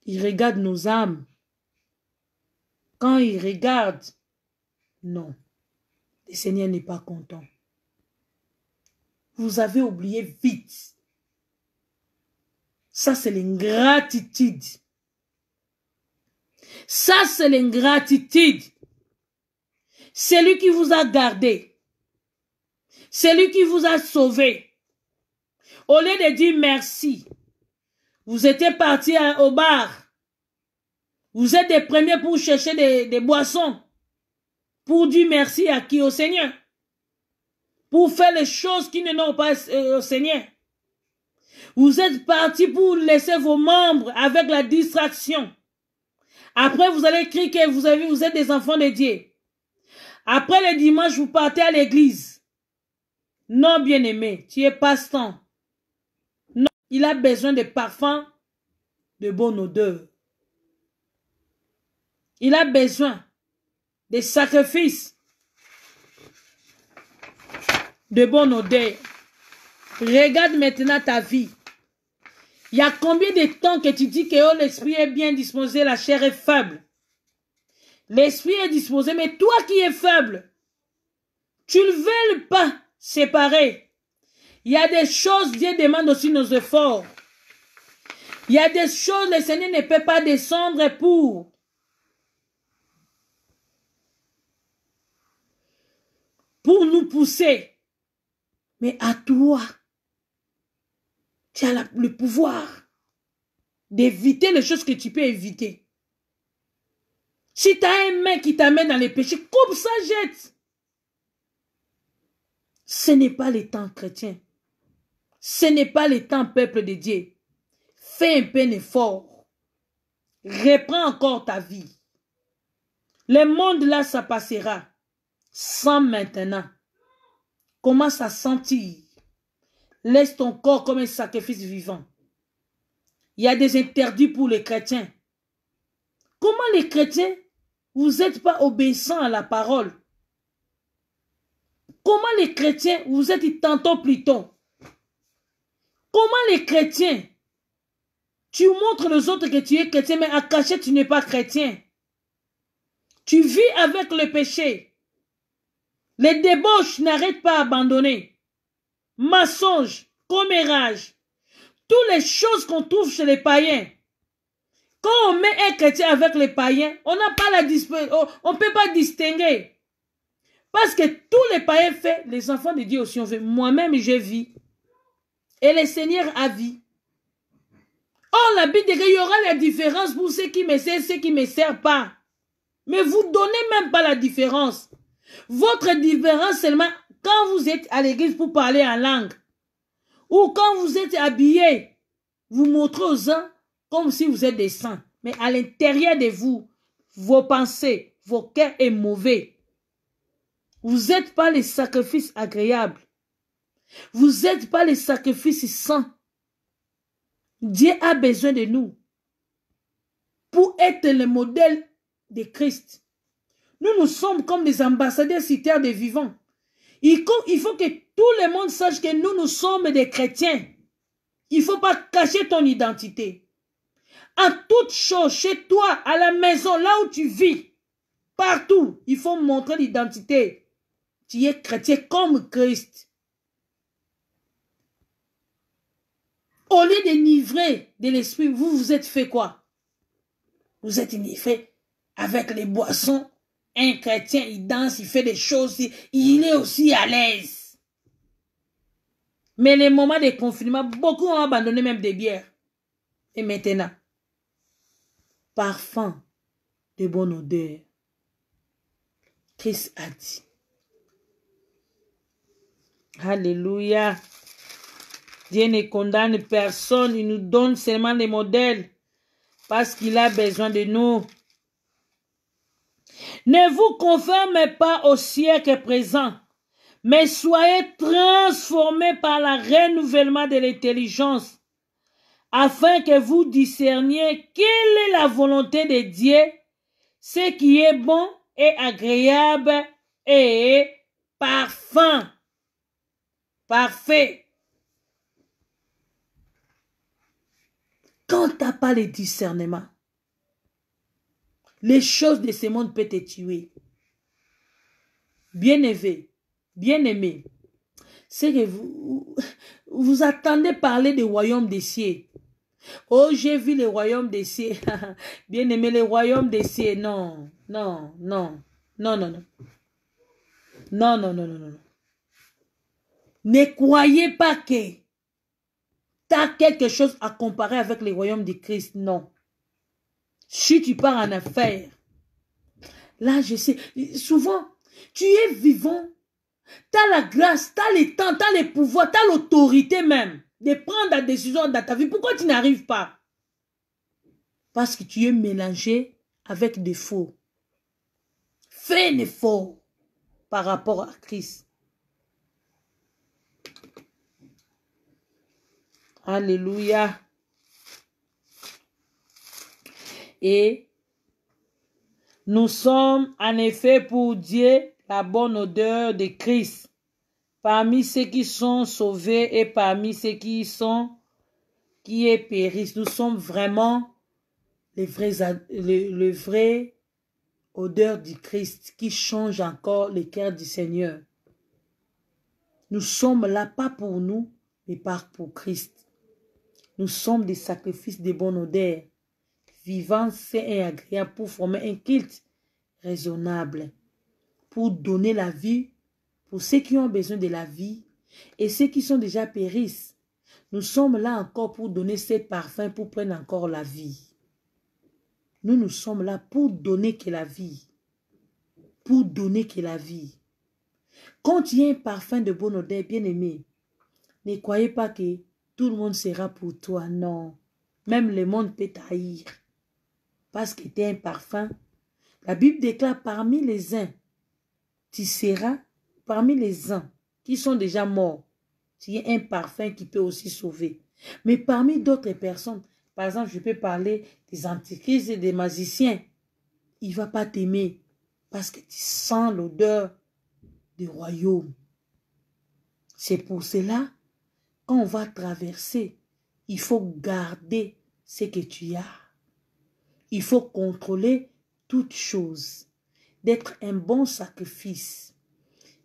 il regarde nos âmes. Quand il regarde, non, le Seigneur n'est pas content. Vous avez oublié vite. Ça, c'est l'ingratitude. Ça, c'est l'ingratitude. C'est lui qui vous a gardé. C'est lui qui vous a sauvé. Au lieu de dire merci, vous étiez parti au bar. Vous êtes les premiers pour chercher des boissons. Pour dire merci à qui? Au Seigneur. Pour faire les choses qui ne n'ont pas au Seigneur. Vous êtes parti pour laisser vos membres avec la distraction. Après, vous allez crier que vous êtes des enfants de Dieu. Après le dimanche, vous partez à l'église. Non, bien-aimé, tu es passe-temps. Non, il a besoin de parfums de bonne odeur. Il a besoin de sacrifices de bonne odeur. Regarde maintenant ta vie. Il y a combien de temps que tu dis que oh, l'esprit est bien disposé, la chair est faible. L'esprit est disposé, mais toi qui es faible, tu ne veux pas séparer. Il y a des choses, Dieu demande aussi nos efforts. Il y a des choses, le Seigneur ne peut pas descendre pour nous pousser. Mais à toi, tu as le pouvoir d'éviter les choses que tu peux éviter. Si tu as un main qui t'amène dans les péchés, coupe ça, jette. Ce n'est pas le temps chrétien. Ce n'est pas le temps peuple de Dieu. Fais un peu d'effort. Reprends encore ta vie. Le monde là, ça passera. Sans maintenant. Commence à sentir. Laisse ton corps comme un sacrifice vivant. Il y a des interdits pour les chrétiens. Comment les chrétiens, vous n'êtes pas obéissants à la parole? Comment les chrétiens, vous êtes tantôt Pluton? Comment les chrétiens, tu montres aux autres que tu es chrétien, mais à cacher, tu n'es pas chrétien. Tu vis avec le péché. Les débauches n'arrêtent pas d'abandonner. Mensonges, commérages, toutes les choses qu'on trouve chez les païens. Quand on met un chrétien avec les païens, on n'a pas on ne peut pas distinguer. Parce que tous les païens font, les enfants de Dieu aussi ont fait. Moi-même, je vis. Et le Seigneur a vu. Oh, la Bible dit qu'il y aura la différence pour ceux qui me servent et ceux qui ne me servent pas. Mais vous ne donnez même pas la différence. Votre différence seulement quand vous êtes à l'église pour parler en langue. Ou quand vous êtes habillé, vous montrez aux gens comme si vous êtes des saints. Mais à l'intérieur de vous, vos pensées, vos cœurs sont mauvais. Vous n'êtes pas les sacrifices agréables. Vous n'êtes pas les sacrifices saints. Dieu a besoin de nous pour être le modèle de Christ. Nous sommes comme des ambassadeurs sur terre des vivants. Il faut que tout le monde sache que nous sommes des chrétiens. Il ne faut pas cacher ton identité. En toute chose, chez toi, à la maison, là où tu vis, partout, il faut montrer l'identité. Tu es chrétien comme Christ. Au lieu de nivrer de l'esprit, vous vous êtes fait quoi? Vous êtes nivré avec les boissons. Un chrétien, il danse, il fait des choses, il est aussi à l'aise. Mais les moments de confinement, beaucoup ont abandonné même des bières. Et maintenant, parfum de bonne odeur. Christ a dit. Alléluia. Dieu ne condamne personne, il nous donne seulement des modèles parce qu'il a besoin de nous. Ne vous conformez pas au siècle présent, mais soyez transformés par le renouvellement de l'intelligence, afin que vous discerniez quelle est la volonté de Dieu, ce qui est bon et agréable et parfait. Parfait. Quand tu n'as pas le discernement, les choses de ce monde peuvent te tuer. Bien-aimé, c'est que vous attendez parler du royaume des cieux. Oh, j'ai vu le royaume des cieux. Bien-aimé, le royaume des cieux, non. Non. Ne croyez pas que tu as quelque chose à comparer avec le royaume de Christ, non. Si tu pars en affaires, là je sais, souvent, tu es vivant, tu as la grâce, tu as le temps, tu as le pouvoir, tu as l'autorité même de prendre la décision dans ta vie. Pourquoi tu n'arrives pas? Parce que tu es mélangé avec des faux. Fais un effort par rapport à Christ. Alléluia. Et nous sommes en effet pour Dieu la bonne odeur de Christ parmi ceux qui sont sauvés et parmi ceux qui périssent. Nous sommes vraiment le vrai odeur du Christ qui change encore le cœur du Seigneur. Nous sommes là pas pour nous, mais pour Christ. Nous sommes des sacrifices de bonne odeur, vivants, sains et agréables pour former un culte raisonnable, pour donner la vie pour ceux qui ont besoin de la vie et ceux qui sont déjà périssent. Nous sommes là encore pour donner ce parfum, pour prendre encore la vie. Nous sommes là pour donner que la vie. Pour donner que la vie. Quand il y a un parfum de bonne odeur, bien aimé, ne croyez pas que tout le monde sera pour toi, non. Même le monde peut t'haïr. Parce que tu es un parfum. La Bible déclare parmi les uns, tu seras parmi les uns qui sont déjà morts. Tu es un parfum qui peut aussi sauver. Mais parmi d'autres personnes, par exemple, je peux parler des antichrists et des magiciens. Il ne va pas t'aimer parce que tu sens l'odeur du royaume. C'est pour cela, quand on va traverser, il faut garder ce que tu as. Il faut contrôler toutes choses, d'être un bon sacrifice.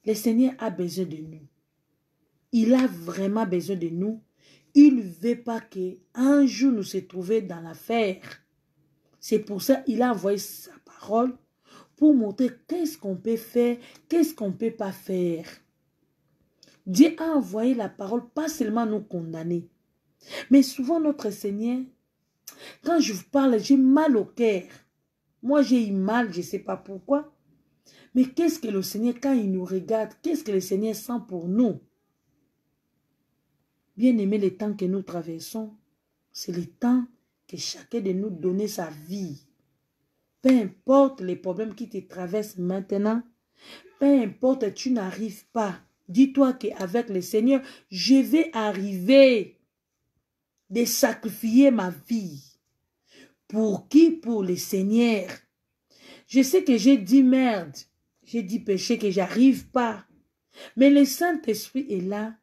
Le Seigneur a besoin de nous. Il a vraiment besoin de nous. Il ne veut pas qu'un jour nous se trouvions dans l'affaire. C'est pour ça qu'il a envoyé sa parole pour montrer qu'est-ce qu'on peut faire, qu'est-ce qu'on ne peut pas faire. Dieu a envoyé la parole pas seulement nous condamner, mais souvent notre Seigneur, quand je vous parle, j'ai mal au cœur. Moi, j'ai eu mal, je ne sais pas pourquoi. Mais qu'est-ce que le Seigneur, quand il nous regarde, qu'est-ce que le Seigneur sent pour nous? Bien aimé, le temps que nous traversons, c'est le temps que chacun de nous donne sa vie. Peu importe les problèmes qui te traversent maintenant, peu importe, tu n'arrives pas. Dis-toi qu'avec le Seigneur, je vais arriver de sacrifier ma vie. Pour qui? Pour le Seigneur. Je sais que j'ai dit merde, j'ai dit péché, que j'arrive pas. Mais le Saint-Esprit est là.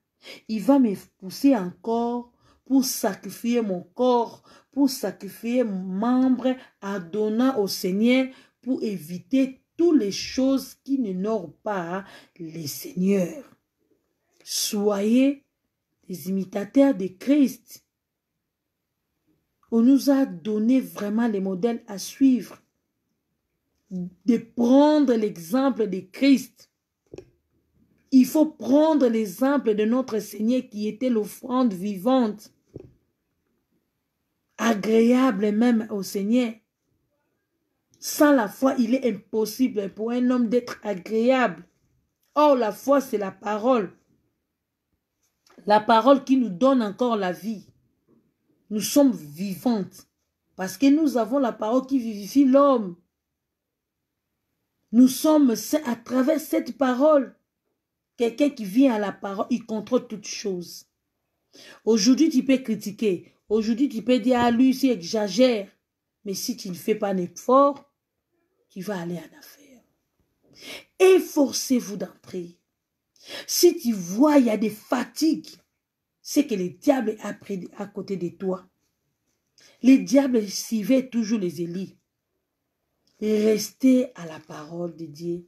Il va me pousser encore pour sacrifier mon corps, pour sacrifier mon membre, en donnant au Seigneur pour éviter toutes les choses qui n'honorent pas le Seigneur. Soyez des imitateurs de Christ. On nous a donné vraiment les modèles à suivre. De prendre l'exemple de Christ. Il faut prendre l'exemple de notre Seigneur qui était l'offrande vivante. Agréable même au Seigneur. Sans la foi, il est impossible pour un homme d'être agréable. Or, la foi, c'est la parole. La parole qui nous donne encore la vie. Nous sommes vivantes. Parce que nous avons la parole qui vivifie l'homme. Nous sommes saints à travers cette parole. Quelqu'un qui vient à la parole, il contrôle toutes choses. Aujourd'hui, tu peux critiquer. Aujourd'hui, tu peux dire, ah, lui, il exagère. Mais si tu ne fais pas un effort, tu vas aller en affaire. Efforcez-vous d'entrer. Si tu vois, il y a des fatigues, c'est que le diable est à côté de toi. Le diable suivait toujours les Élis. Restez à la parole de Dieu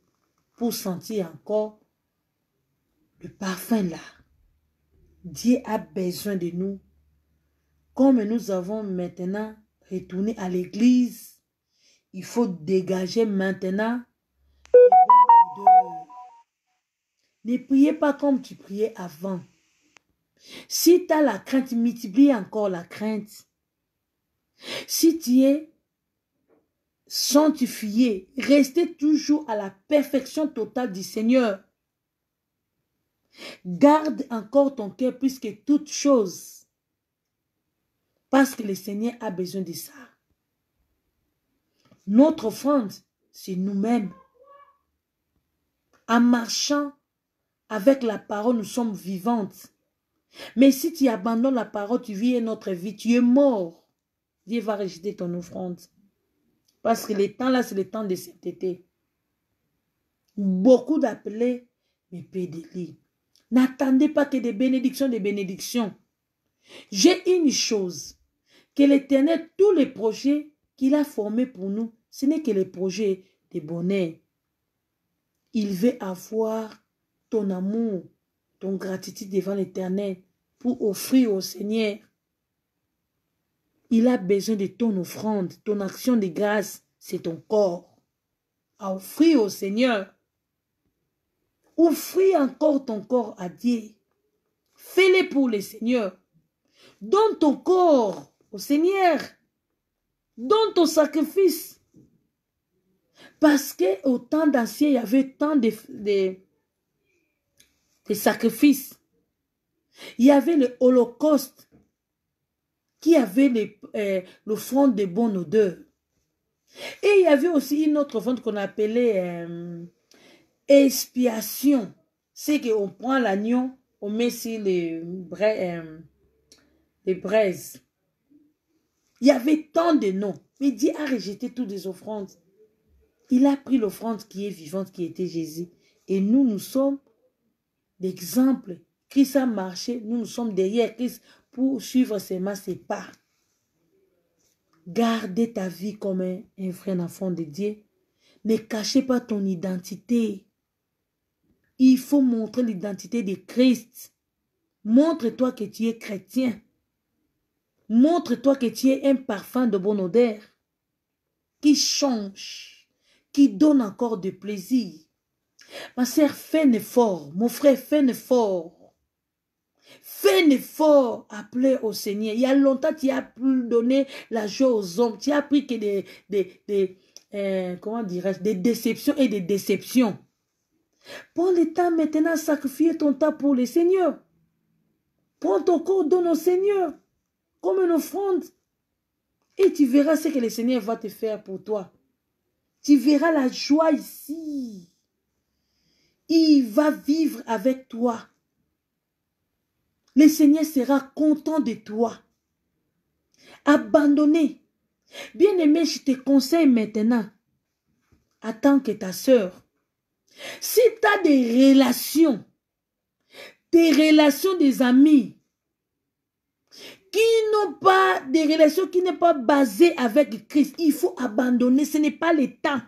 pour sentir encore le parfum là. Dieu a besoin de nous. Comme nous avons maintenant retourné à l'église, il faut dégager maintenant les bonnes odeurs. Ne priez pas comme tu priais avant. Si tu as la crainte, multiplie encore la crainte. Si tu es sanctifié, restez toujours à la perfection totale du Seigneur. Garde encore ton cœur plus que toute chose. Parce que le Seigneur a besoin de ça. Notre offrande, c'est nous-mêmes. En marchant avec la parole, nous sommes vivantes. Mais si tu abandonnes la parole, tu vis notre vie, tu es mort. Dieu va rejeter ton offrande. Parce que le temps là, c'est le temps de cet été. Beaucoup d'appelés, mais peu d'élus. N'attendez pas que des bénédictions, des bénédictions. J'ai une chose, que l'Éternel, tous les projets qu'il a formés pour nous, ce n'est que les projets de bonheur. Il veut avoir ton amour, ton gratitude devant l'Éternel pour offrir au Seigneur. Il a besoin de ton offrande, ton action de grâce, c'est ton corps. À offrir au Seigneur. Offrir encore ton corps à Dieu. Fais-le pour le Seigneur. Donne ton corps au Seigneur. Donne ton sacrifice. Parce qu'au temps d'ancien, il y avait tant de sacrifices. Il y avait le Holocauste qui avait l'offrande de bonne odeur. Et il y avait aussi une autre offrande qu'on appelait expiation. C'est qu'on prend l'agneau, on met sur les braises. Il y avait tant de noms. Mais Dieu a rejeté toutes les offrandes. Il a pris l'offrande qui est vivante, qui était Jésus. Et nous, nous sommes l'exemple Christ a marché, nous sommes derrière Christ pour suivre seulement ses pas. Gardez ta vie comme un vrai enfant de Dieu. Ne cachez pas ton identité. Il faut montrer l'identité de Christ. Montre-toi que tu es chrétien. Montre-toi que tu es un parfum de bonne odeur qui change, qui donne encore de plaisir. Ma sœur, fais un effort. Mon frère, fais un effort. Fais un effort à plaire au Seigneur. Il y a longtemps, tu as pu donner la joie aux hommes. Tu as pris que comment dirais-je, des déceptions et des déceptions. Prends le temps maintenant à sacrifier ton temps pour le Seigneur. Prends ton corps, donne au Seigneur comme une offrande. Et tu verras ce que le Seigneur va te faire pour toi. Tu verras la joie ici. Il va vivre avec toi. Le Seigneur sera content de toi. Abandonné. Bien-aimé, je te conseille maintenant, en tant que ta sœur, si tu as des relations des amis, qui n'ont pas des relations qui n'est pas basées avec Christ, il faut abandonner. Ce n'est pas le temps.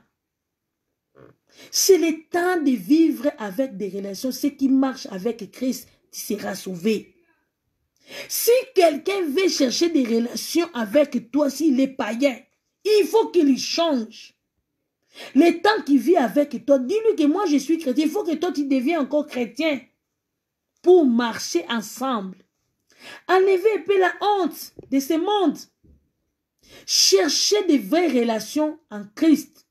C'est le temps de vivre avec des relations. Ce qui marche avec Christ, tu seras sauvé. Si quelqu'un veut chercher des relations avec toi, s'il est païen, il faut qu'il change. Le temps qu'il vit avec toi, dis-lui que moi je suis chrétien. Il faut que toi tu deviens encore chrétien pour marcher ensemble. Enlevez un peu la honte de ce monde. Cherchez des vraies relations en Christ.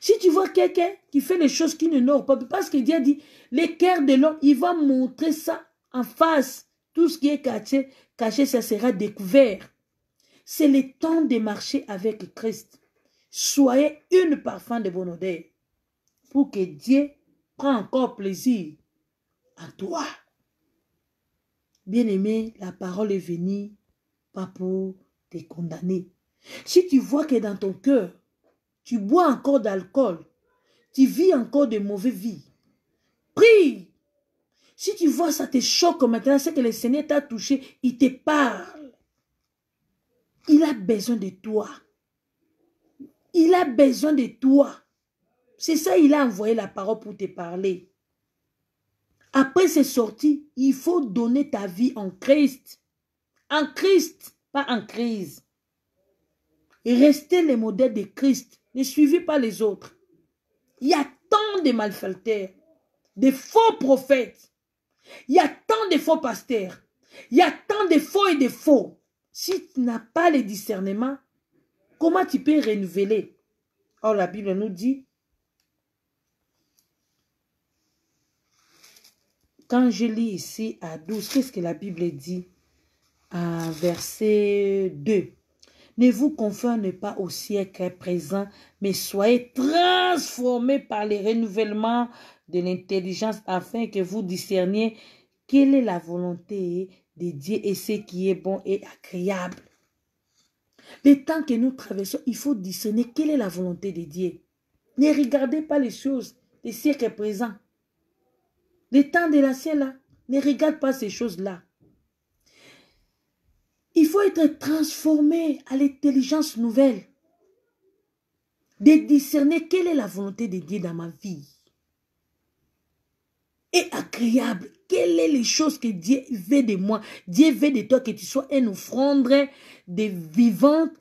Si tu vois quelqu'un qui fait des choses qui ne n'ont pas, parce que Dieu a dit, le cœur de l'homme, il va montrer ça en face. Tout ce qui est caché, ça sera découvert. C'est le temps de marcher avec Christ. Soyez une parfum de bonne odeur pour que Dieu prenne encore plaisir à toi. Bien-aimé, la parole est venue pas pour te condamner. Si tu vois que dans ton cœur, tu bois encore d'alcool, tu vis encore de mauvaises vies, prie. Si tu vois ça te choque maintenant, c'est que le Seigneur t'a touché, il te parle. Il a besoin de toi. Il a besoin de toi. C'est ça, il a envoyé la parole pour te parler. Après ces sorties, il faut donner ta vie en Christ. En Christ, pas en crise. Restez les modèles de Christ. Ne suivez pas les autres. Il y a tant de malfaiteurs, de faux prophètes. Il y a tant de faux pasteurs. Il y a tant de faux et de faux. Si tu n'as pas le discernement, comment tu peux renouveler? Or, la Bible nous dit, quand je lis ici à 12, qu'est-ce que la Bible dit? À verset 2. Ne vous conformez pas au siècle présent, mais soyez transformés par le renouvellement de l'intelligence afin que vous discerniez quelle est la volonté de Dieu et ce qui est bon et agréable. Le temps que nous traversons, il faut discerner quelle est la volonté de Dieu. Ne regardez pas les choses des siècles présents. Le temps de l'ancien là, ne regarde pas ces choses-là. Il faut être transformé à l'intelligence nouvelle. De discerner quelle est la volonté de Dieu dans ma vie. Et agréable. Quelles sont les choses que Dieu veut de moi? Dieu veut de toi que tu sois une offrande de vivante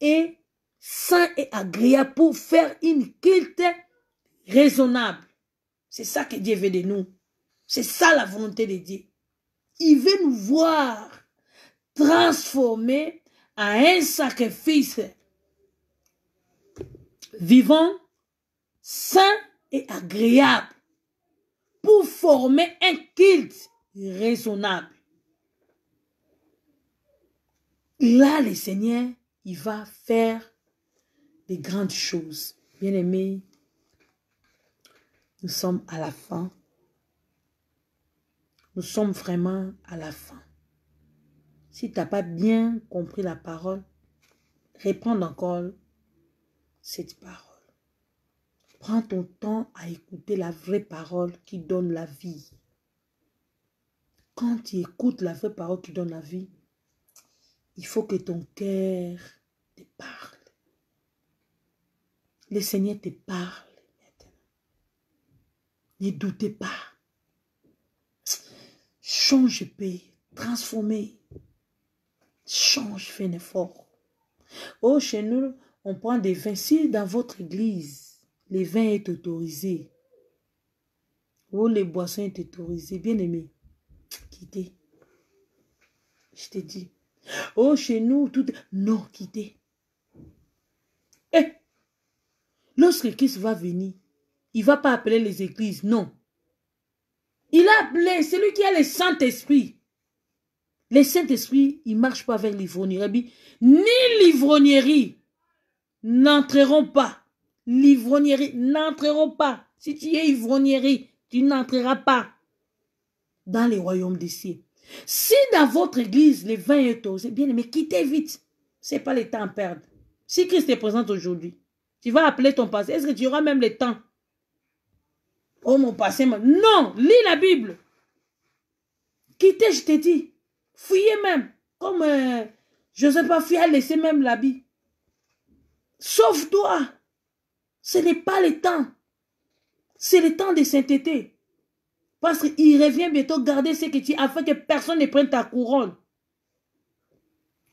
et sain et agréable pour faire une culte raisonnable. C'est ça que Dieu veut de nous. C'est ça la volonté de Dieu. Il veut nous voir transformés en un sacrifice vivant, sain et agréable pour former un culte raisonnable. Là, le Seigneur, il va faire des grandes choses. Bien-aimés, nous sommes à la fin. Nous sommes vraiment à la fin. Si tu n'as pas bien compris la parole, reprends encore cette parole. Prends ton temps à écouter la vraie parole qui donne la vie. Quand tu écoutes la vraie parole qui donne la vie, il faut que ton cœur te parle. Le Seigneur te parle maintenant. Ne doutez pas. Change paix, transformez. Change, fais un effort. Oh, chez nous, on prend des vins. Si dans votre église, les vins est autorisé, oh, les boissons est autorisées, bien aimé, quittez. Je te dis. Oh, chez nous, tout... Non, quittez. Eh, lorsque Christ va venir, il ne va pas appeler les églises, non. Il a appelé celui qui a le Saint-Esprit. Le Saint-Esprit, il ne marche pas avec l'ivrognerie. Ni l'ivrognerie n'entreront pas. L'ivrognerie n'entreront pas. Si tu es ivrognerie, tu n'entreras pas dans les royaumes des cieux. Si dans votre église, les vins est autorisé, bien aimé, quittez vite. Ce n'est pas le temps à perdre. Si Christ est présent aujourd'hui, tu vas appeler ton passé. Est-ce que tu auras même le temps? Oh, mon passé. Non, lis la Bible. Quittez, je te dis. Fuyez même. Comme je ne sais pas, fuyez, laissez même l'habit. Sauve-toi. Ce n'est pas le temps. C'est le temps de sainteté. Parce qu'il revient bientôt garder ce que tu as afin que personne ne prenne ta couronne.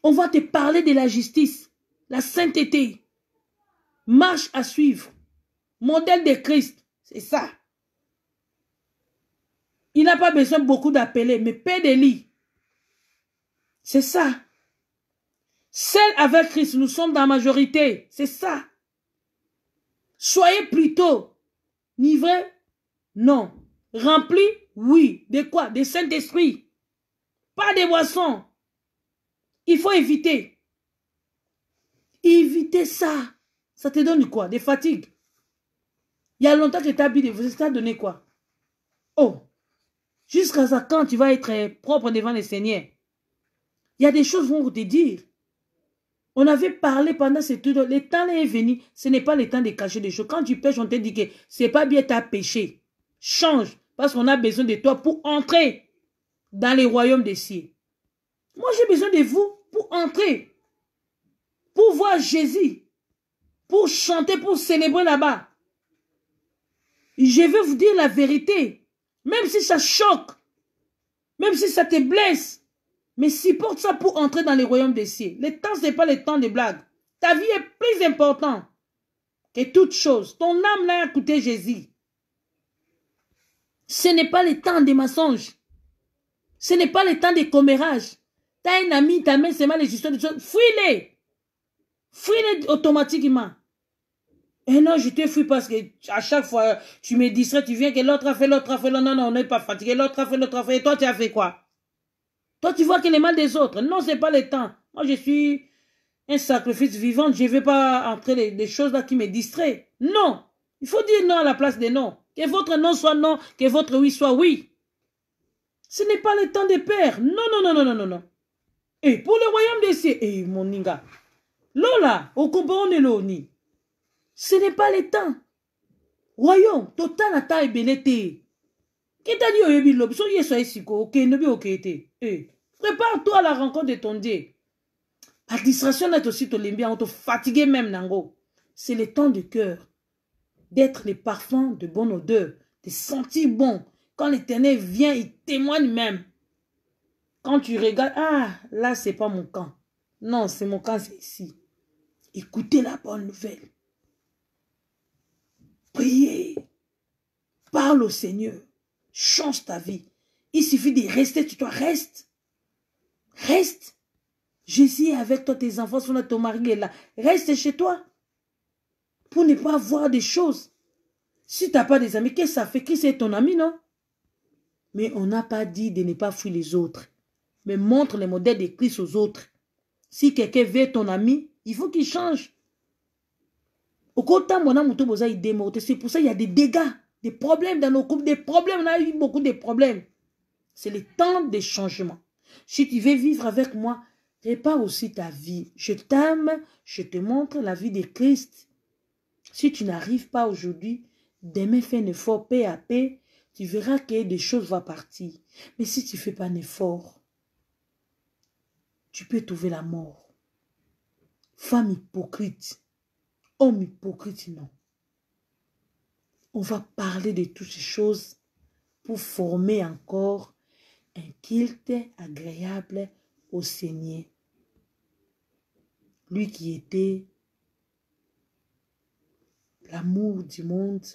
On va te parler de la justice, la sainteté. Marche à suivre. Modèle de Christ. C'est ça. Il n'a pas besoin beaucoup d'appeler, mais paix de lit. C'est ça. Seul avec Christ, nous sommes dans la majorité. C'est ça. Soyez plutôt livrés. Non. Remplis, oui. De quoi? De Saint-Esprit. Pas de boissons. Il faut éviter. Éviter ça. Ça te donne quoi? Des fatigues. Il y a longtemps que tu as bu de vous, ça t'a donné quoi? Oh. Jusqu'à ça, quand tu vas être propre devant le Seigneur. Il y a des choses qui vont te dire. On avait parlé pendant ce temps. Le temps est venu. Ce n'est pas le temps de cacher des choses. Quand tu pêches, on te dit que ce n'est pas bien ta péché. Change. Parce qu'on a besoin de toi pour entrer dans les royaumes des cieux. Moi, j'ai besoin de vous pour entrer. Pour voir Jésus. Pour chanter, pour célébrer là-bas. Je vais vous dire la vérité. Même si ça choque. Même si ça te blesse. Mais supporte ça pour entrer dans les royaumes des cieux. Le temps, ce n'est pas le temps de blagues. Ta vie est plus importante que toute chose. Ton âme l'a écouté Jésus. Ce n'est pas le temps des mensonges. Ce n'est pas le temps des commérages. Tu as un ami, ta main, c'est mal les histoires de choses. Fuis-les. Fuis-les automatiquement. Et non, je te fuis parce que à chaque fois, tu me distrais, tu viens que l'autre a fait, l'autre a fait. Non, non, on n'est pas fatigué. L'autre a fait, l'autre a fait. Et toi, tu as fait quoi? Toi, tu vois que les mal des autres. Non, ce n'est pas le temps. Moi, je suis un sacrifice vivant. Je ne vais pas entrer des choses là qui me distraient. Non. Il faut dire non à la place des non. Que votre non soit non, que votre oui soit oui. Ce n'est pas le temps de perdre. Non, non, non, non, non, non, non. Et pour le royaume des cieux, et mon ninga. Lola, au combat, on est l'oni. Ce n'est pas le temps. Royaume, total à ta ébélité. Qui t'a dit au yebi lobi, so yeso esiko, ok, nobi ok ete. Prépare-toi à la rencontre de ton Dieu. La distraction est aussi on te fatigué même, nango. C'est le temps du cœur. D'être les parfums de bonne odeur. De sentir bon. Quand l'Éternel vient, il témoigne même. Quand tu regardes, ah, là, c'est pas mon camp. Non, c'est mon camp, c'est ici. Écoutez la bonne nouvelle. Priez. Parle au Seigneur. Change ta vie. Il suffit de rester, tu dois rester. Reste. Jésus est avec toi, tes enfants sont là, ton mari est là. Reste chez toi. Pour ne pas voir des choses. Si tu n'as pas des amis, qu'est-ce que ça fait? Qui c'est ton ami, non? Mais on n'a pas dit de ne pas fuir les autres. Mais montre les modèles de Christ aux autres. Si quelqu'un veut être ton ami, il faut qu'il change. Au côté, c'est pour ça qu'il y a des dégâts, des problèmes dans nos couples, des problèmes. On a eu beaucoup de problèmes. C'est le temps des changements. Si tu veux vivre avec moi, répare aussi ta vie. Je t'aime, je te montre la vie de Christ. Si tu n'arrives pas aujourd'hui, demain fais un effort paix à paix. tu verras que des choses vont partir. Mais si tu ne fais pas un effort, tu peux trouver la mort. Femme hypocrite, homme hypocrite, non. On va parler de toutes ces choses pour former encore un culte agréable au Seigneur. Lui qui était l'amour du monde,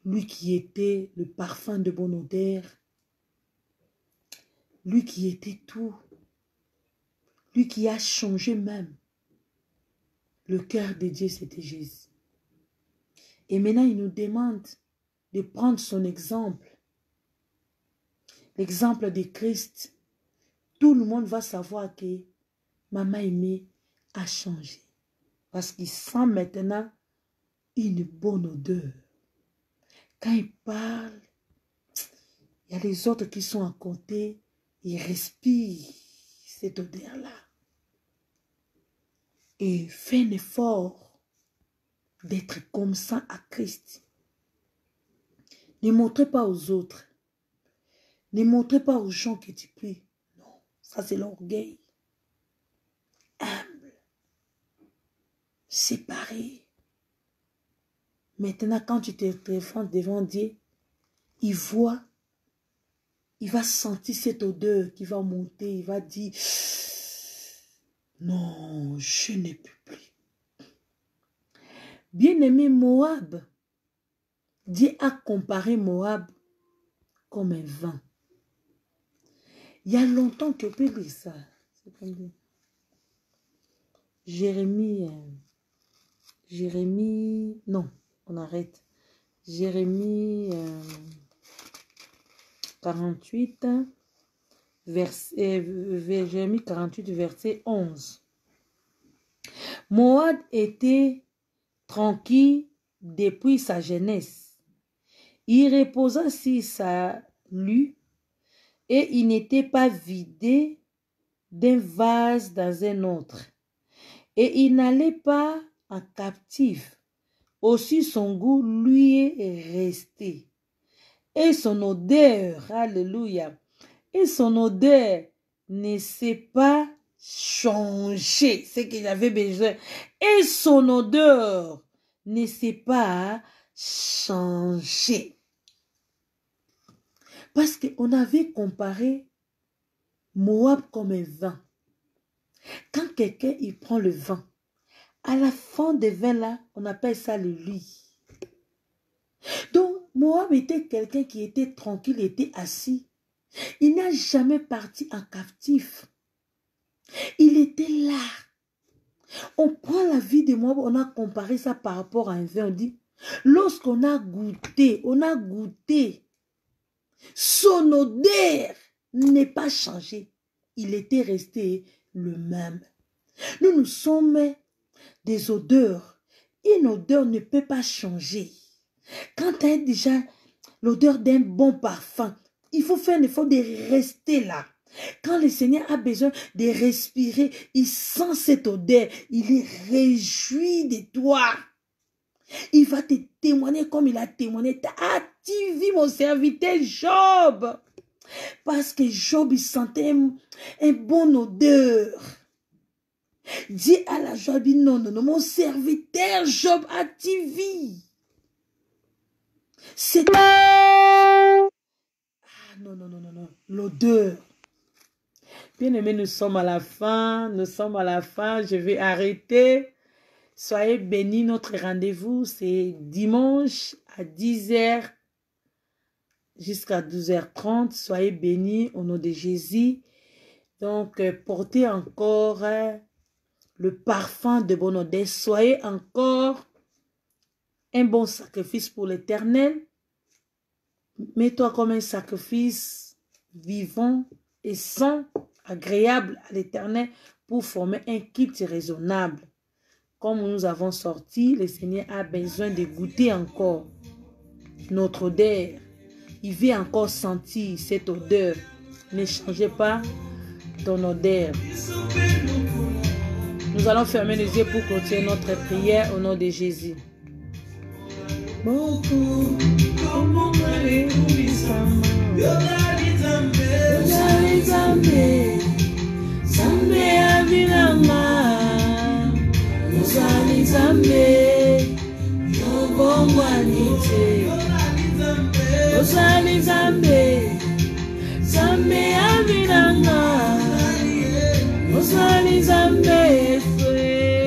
lui qui était le parfum de bonne odeur, lui qui était tout, lui qui a changé même. Le cœur de Dieu, c'était Jésus. Et maintenant, il nous demande de prendre son exemple. L'exemple de Christ. Tout le monde va savoir que Maman Aimée a changé. Parce qu'il sent maintenant une bonne odeur. Quand il parle, il y a les autres qui sont à côté, ils respirent cette odeur-là. Et fais un effort d'être comme ça à Christ. Ne montrez pas aux autres. Ne montrez pas aux gens que tu pries. Non, ça c'est l'orgueil. Humble. Séparé. Maintenant, quand tu te défends devant Dieu, il voit, il va sentir cette odeur qui va monter, il va dire, non, je ne peux plus. Bien-aimé Moab, Dieu a comparé Moab comme un vin. Il y a longtemps que je peux lire ça. Jérémie, non, on arrête. Jérémie 48, Jérémie 48, verset 11. Moab était tranquille depuis sa jeunesse. Il reposa sur sa lue et il n'était pas vidé d'un vase dans un autre. Et il n'allait pas en captif. Aussi son goût lui est resté. Et son odeur, alléluia, et son odeur ne s'est pas changée, c'est qu'il avait besoin. Et son odeur ne s'est pas changée. Parce qu'on avait comparé Moab comme un vin. Quand quelqu'un il prend le vin, à la fin des vins là, on appelle ça le lit. Donc, Moab était quelqu'un qui était tranquille, il était assis. Il n'a jamais parti en captif. Il était là. On prend la vie de Moab, on a comparé ça par rapport à un vin. On dit, lorsqu'on a goûté, son odeur n'est pas changé. Il était resté le même. Nous sommes des odeurs. Une odeur ne peut pas changer. Quand tu as déjà l'odeur d'un bon parfum, il faut faire un effort de rester là. Quand le Seigneur a besoin de respirer, il sent cette odeur, il est réjoui de toi. Il va te témoigner comme il a témoigné. Ah, tu vis mon serviteur Job. Parce que Job, il sentait un bon odeur. Dis à la Job, non, mon serviteur Job a-t-il vu? C'est... Ah, non, l'odeur. Bien aimé, nous sommes à la fin, je vais arrêter. Soyez bénis, notre rendez-vous, c'est dimanche à 10h jusqu'à 12h30. Soyez bénis au nom de Jésus. Donc, portez encore le parfum de bonne odeur. Soyez encore un bon sacrifice pour l'Éternel. Mets-toi comme un sacrifice vivant et saint, agréable à l'Éternel pour former un culte raisonnable. Comme nous avons sorti, le Seigneur a besoin de goûter encore notre odeur. Il veut encore sentir cette odeur. Ne changez pas ton odeur. Nous allons fermer les yeux pour clôturer notre prière au nom de Jésus. beaucoup, comme on m'avait oublié ça. Zambe avinanga, Ozali Zambe, Yobongwanite, Ozali Zambe, Zambe avinanga, Ozali Zambe,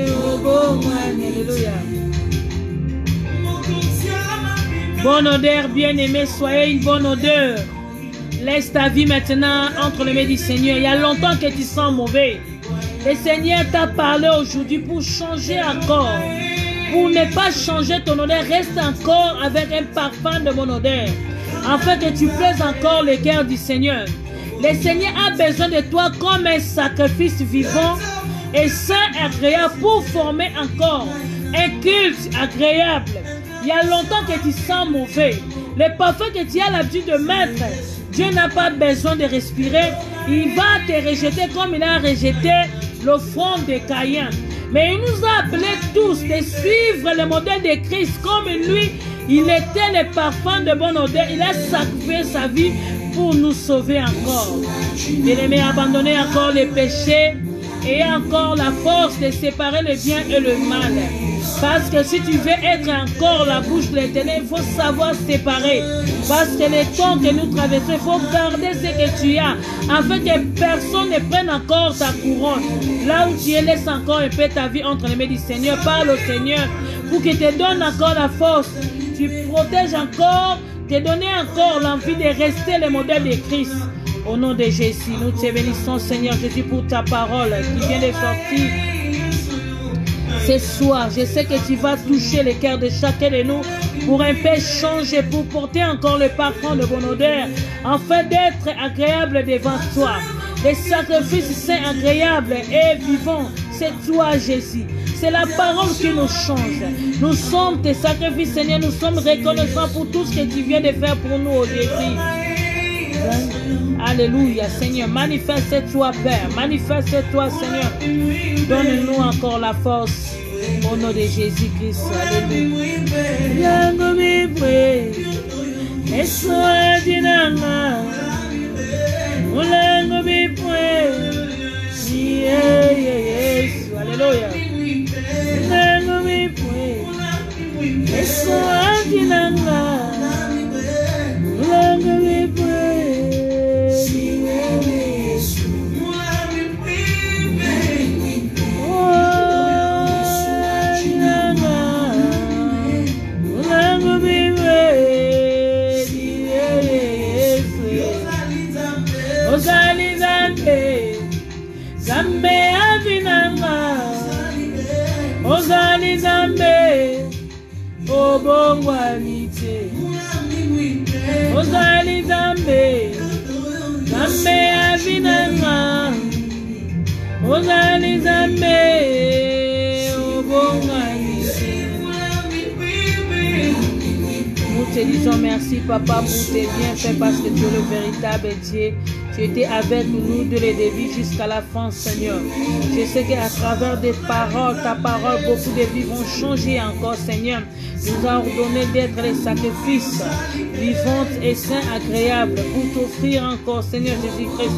Yobongwanite. Alléluia. Bonne odeur, bien-aimé, soyez une bonne odeur. Laisse ta vie maintenant entre les mains du Seigneur. Il y a longtemps que tu sens mauvais. Le Seigneur t'a parlé aujourd'hui pour changer encore. Pour ne pas changer ton odeur, reste encore avec un parfum de mon odeur. Afin que tu plaises encore le cœur du Seigneur. Le Seigneur a besoin de toi comme un sacrifice vivant et saint agréable pour former encore un culte agréable. Il y a longtemps que tu sens mauvais. Le parfum que tu as l'habitude de mettre, Dieu n'a pas besoin de respirer. Il va te rejeter comme il a rejeté l'offrande de Caïn. Mais il nous a appelés tous de suivre le modèle de Christ. Comme lui, il était le parfum de bonne odeur. Il a sacrifié sa vie pour nous sauver encore. Bien-aimé, abandonner encore les péchés et encore la force de séparer le bien et le mal. Parce que si tu veux être encore la bouche de l'Éternel, il faut savoir séparer. Parce que les temps que nous traversons, il faut garder ce que tu as, afin que personne ne prenne encore ta couronne. Là où tu es, laisse encore un peu ta vie entre les mains du Seigneur. Parle au Seigneur pour qu'il te donne encore la force. Tu protèges encore, te donner encore l'envie de rester le modèle de Christ. Au nom de Jésus, nous te bénissons, Seigneur Jésus, pour ta parole qui vient de sortir. Ce soir, je sais que tu vas toucher le cœur de chacun de nous pour un peu changer, pour porter encore le parfum de bonne odeur, afin d'être agréable devant toi. Le sacrifice saint, agréable et vivant, c'est toi, Jésus. C'est la parole qui nous change. Nous sommes tes sacrifices, Seigneur. Nous sommes reconnaissants pour tout ce que tu viens de faire pour nous aujourd'hui. Alléluia, Seigneur. Manifeste-toi, Père. Manifeste-toi, Seigneur. Donne-nous encore la force. Au nom de Jésus-Christ. Alléluia. Zambe avinanga, Ozali Zambe, Obongwanite, Ozali Zambe, Zambe avinanga, Ozali Zambe, Obongwanite. Nous te disons merci, Papa, pour tes bienfaits, parce que tu es le véritable Dieu. Tu étais avec nous de le début jusqu'à la fin, Seigneur. Je sais qu'à travers des paroles, ta parole, beaucoup de vies vont changer encore, Seigneur. Nous a ordonné d'être les sacrifices vivants et saints, agréables, pour t'offrir encore, Seigneur Jésus-Christ.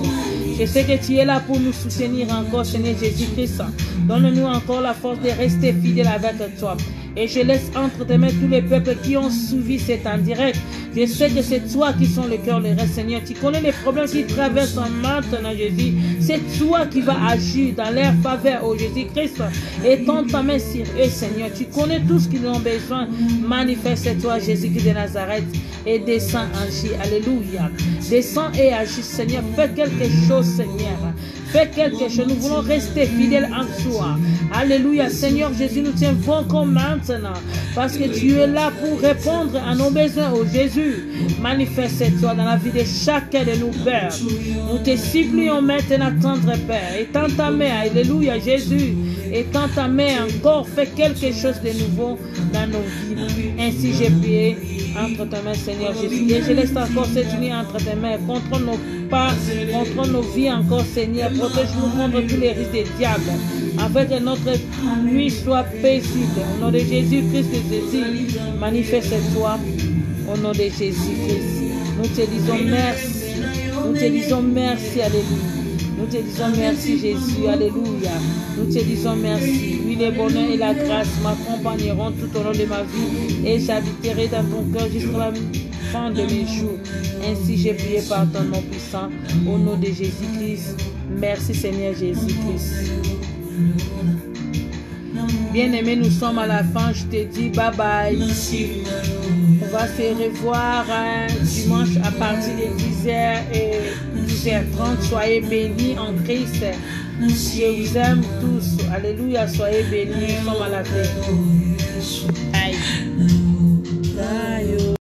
Je sais que tu es là pour nous soutenir encore, Seigneur Jésus-Christ. Donne-nous encore la force de rester fidèles avec toi. Et je laisse entre tes mains tous les peuples qui ont suivi cet en direct. Je sais que c'est toi qui sont le cœur, le reste, Seigneur. Tu connais les problèmes qui traversent maintenant, Jésus. C'est toi qui vas agir dans leur faveur, oh Jésus-Christ. Et tends ta main sur eux, Seigneur. Tu connais tout ce qu'ils ont besoin. Manifeste-toi, Jésus-Christ de Nazareth. Et descends, agis. Alléluia. Descends et agis, Seigneur. Fais quelque chose, Seigneur. Fais quelque chose. Nous voulons rester fidèles en toi. Alléluia. Seigneur Jésus, nous t'invoquons maintenant. Parce que tu es là pour répondre à nos besoins, oh Jésus. Manifeste-toi dans la vie de chacun de nous, Père. Nous te supplions maintenant, tendre Père. Étends ta main. Alléluia, Jésus. Étends ta main encore. Fais quelque chose de nouveau dans nos vies. Ainsi j'ai prié entre tes mains, Seigneur Jésus. Et je laisse encore cette nuit entre tes mains. Contrôle nos pas, contrôle nos vies encore, Seigneur. Protège-nous contre tous les risques des diables. afin que notre nuit soit paisible. Au nom de Jésus-Christ, manifeste-toi. Au nom de Jésus-Christ, nous te disons merci. Nous te disons merci, alléluia. Nous te disons merci, Jésus, alléluia. Nous te disons merci. Oui, le bonheur et la grâce m'accompagneront tout au long de ma vie et j'habiterai dans ton cœur jusqu'à la fin de mes jours. Ainsi, j'ai prié par ton nom puissant, au nom de Jésus-Christ. Merci, Seigneur Jésus-Christ. Bien-aimés, nous sommes à la fin. Je te dis bye bye. On va se revoir dimanche à partir de 10h et 10h30. Soyez bénis en Christ. Je vous aime tous. Alléluia, soyez bénis. Nous sommes à la fin. Bye.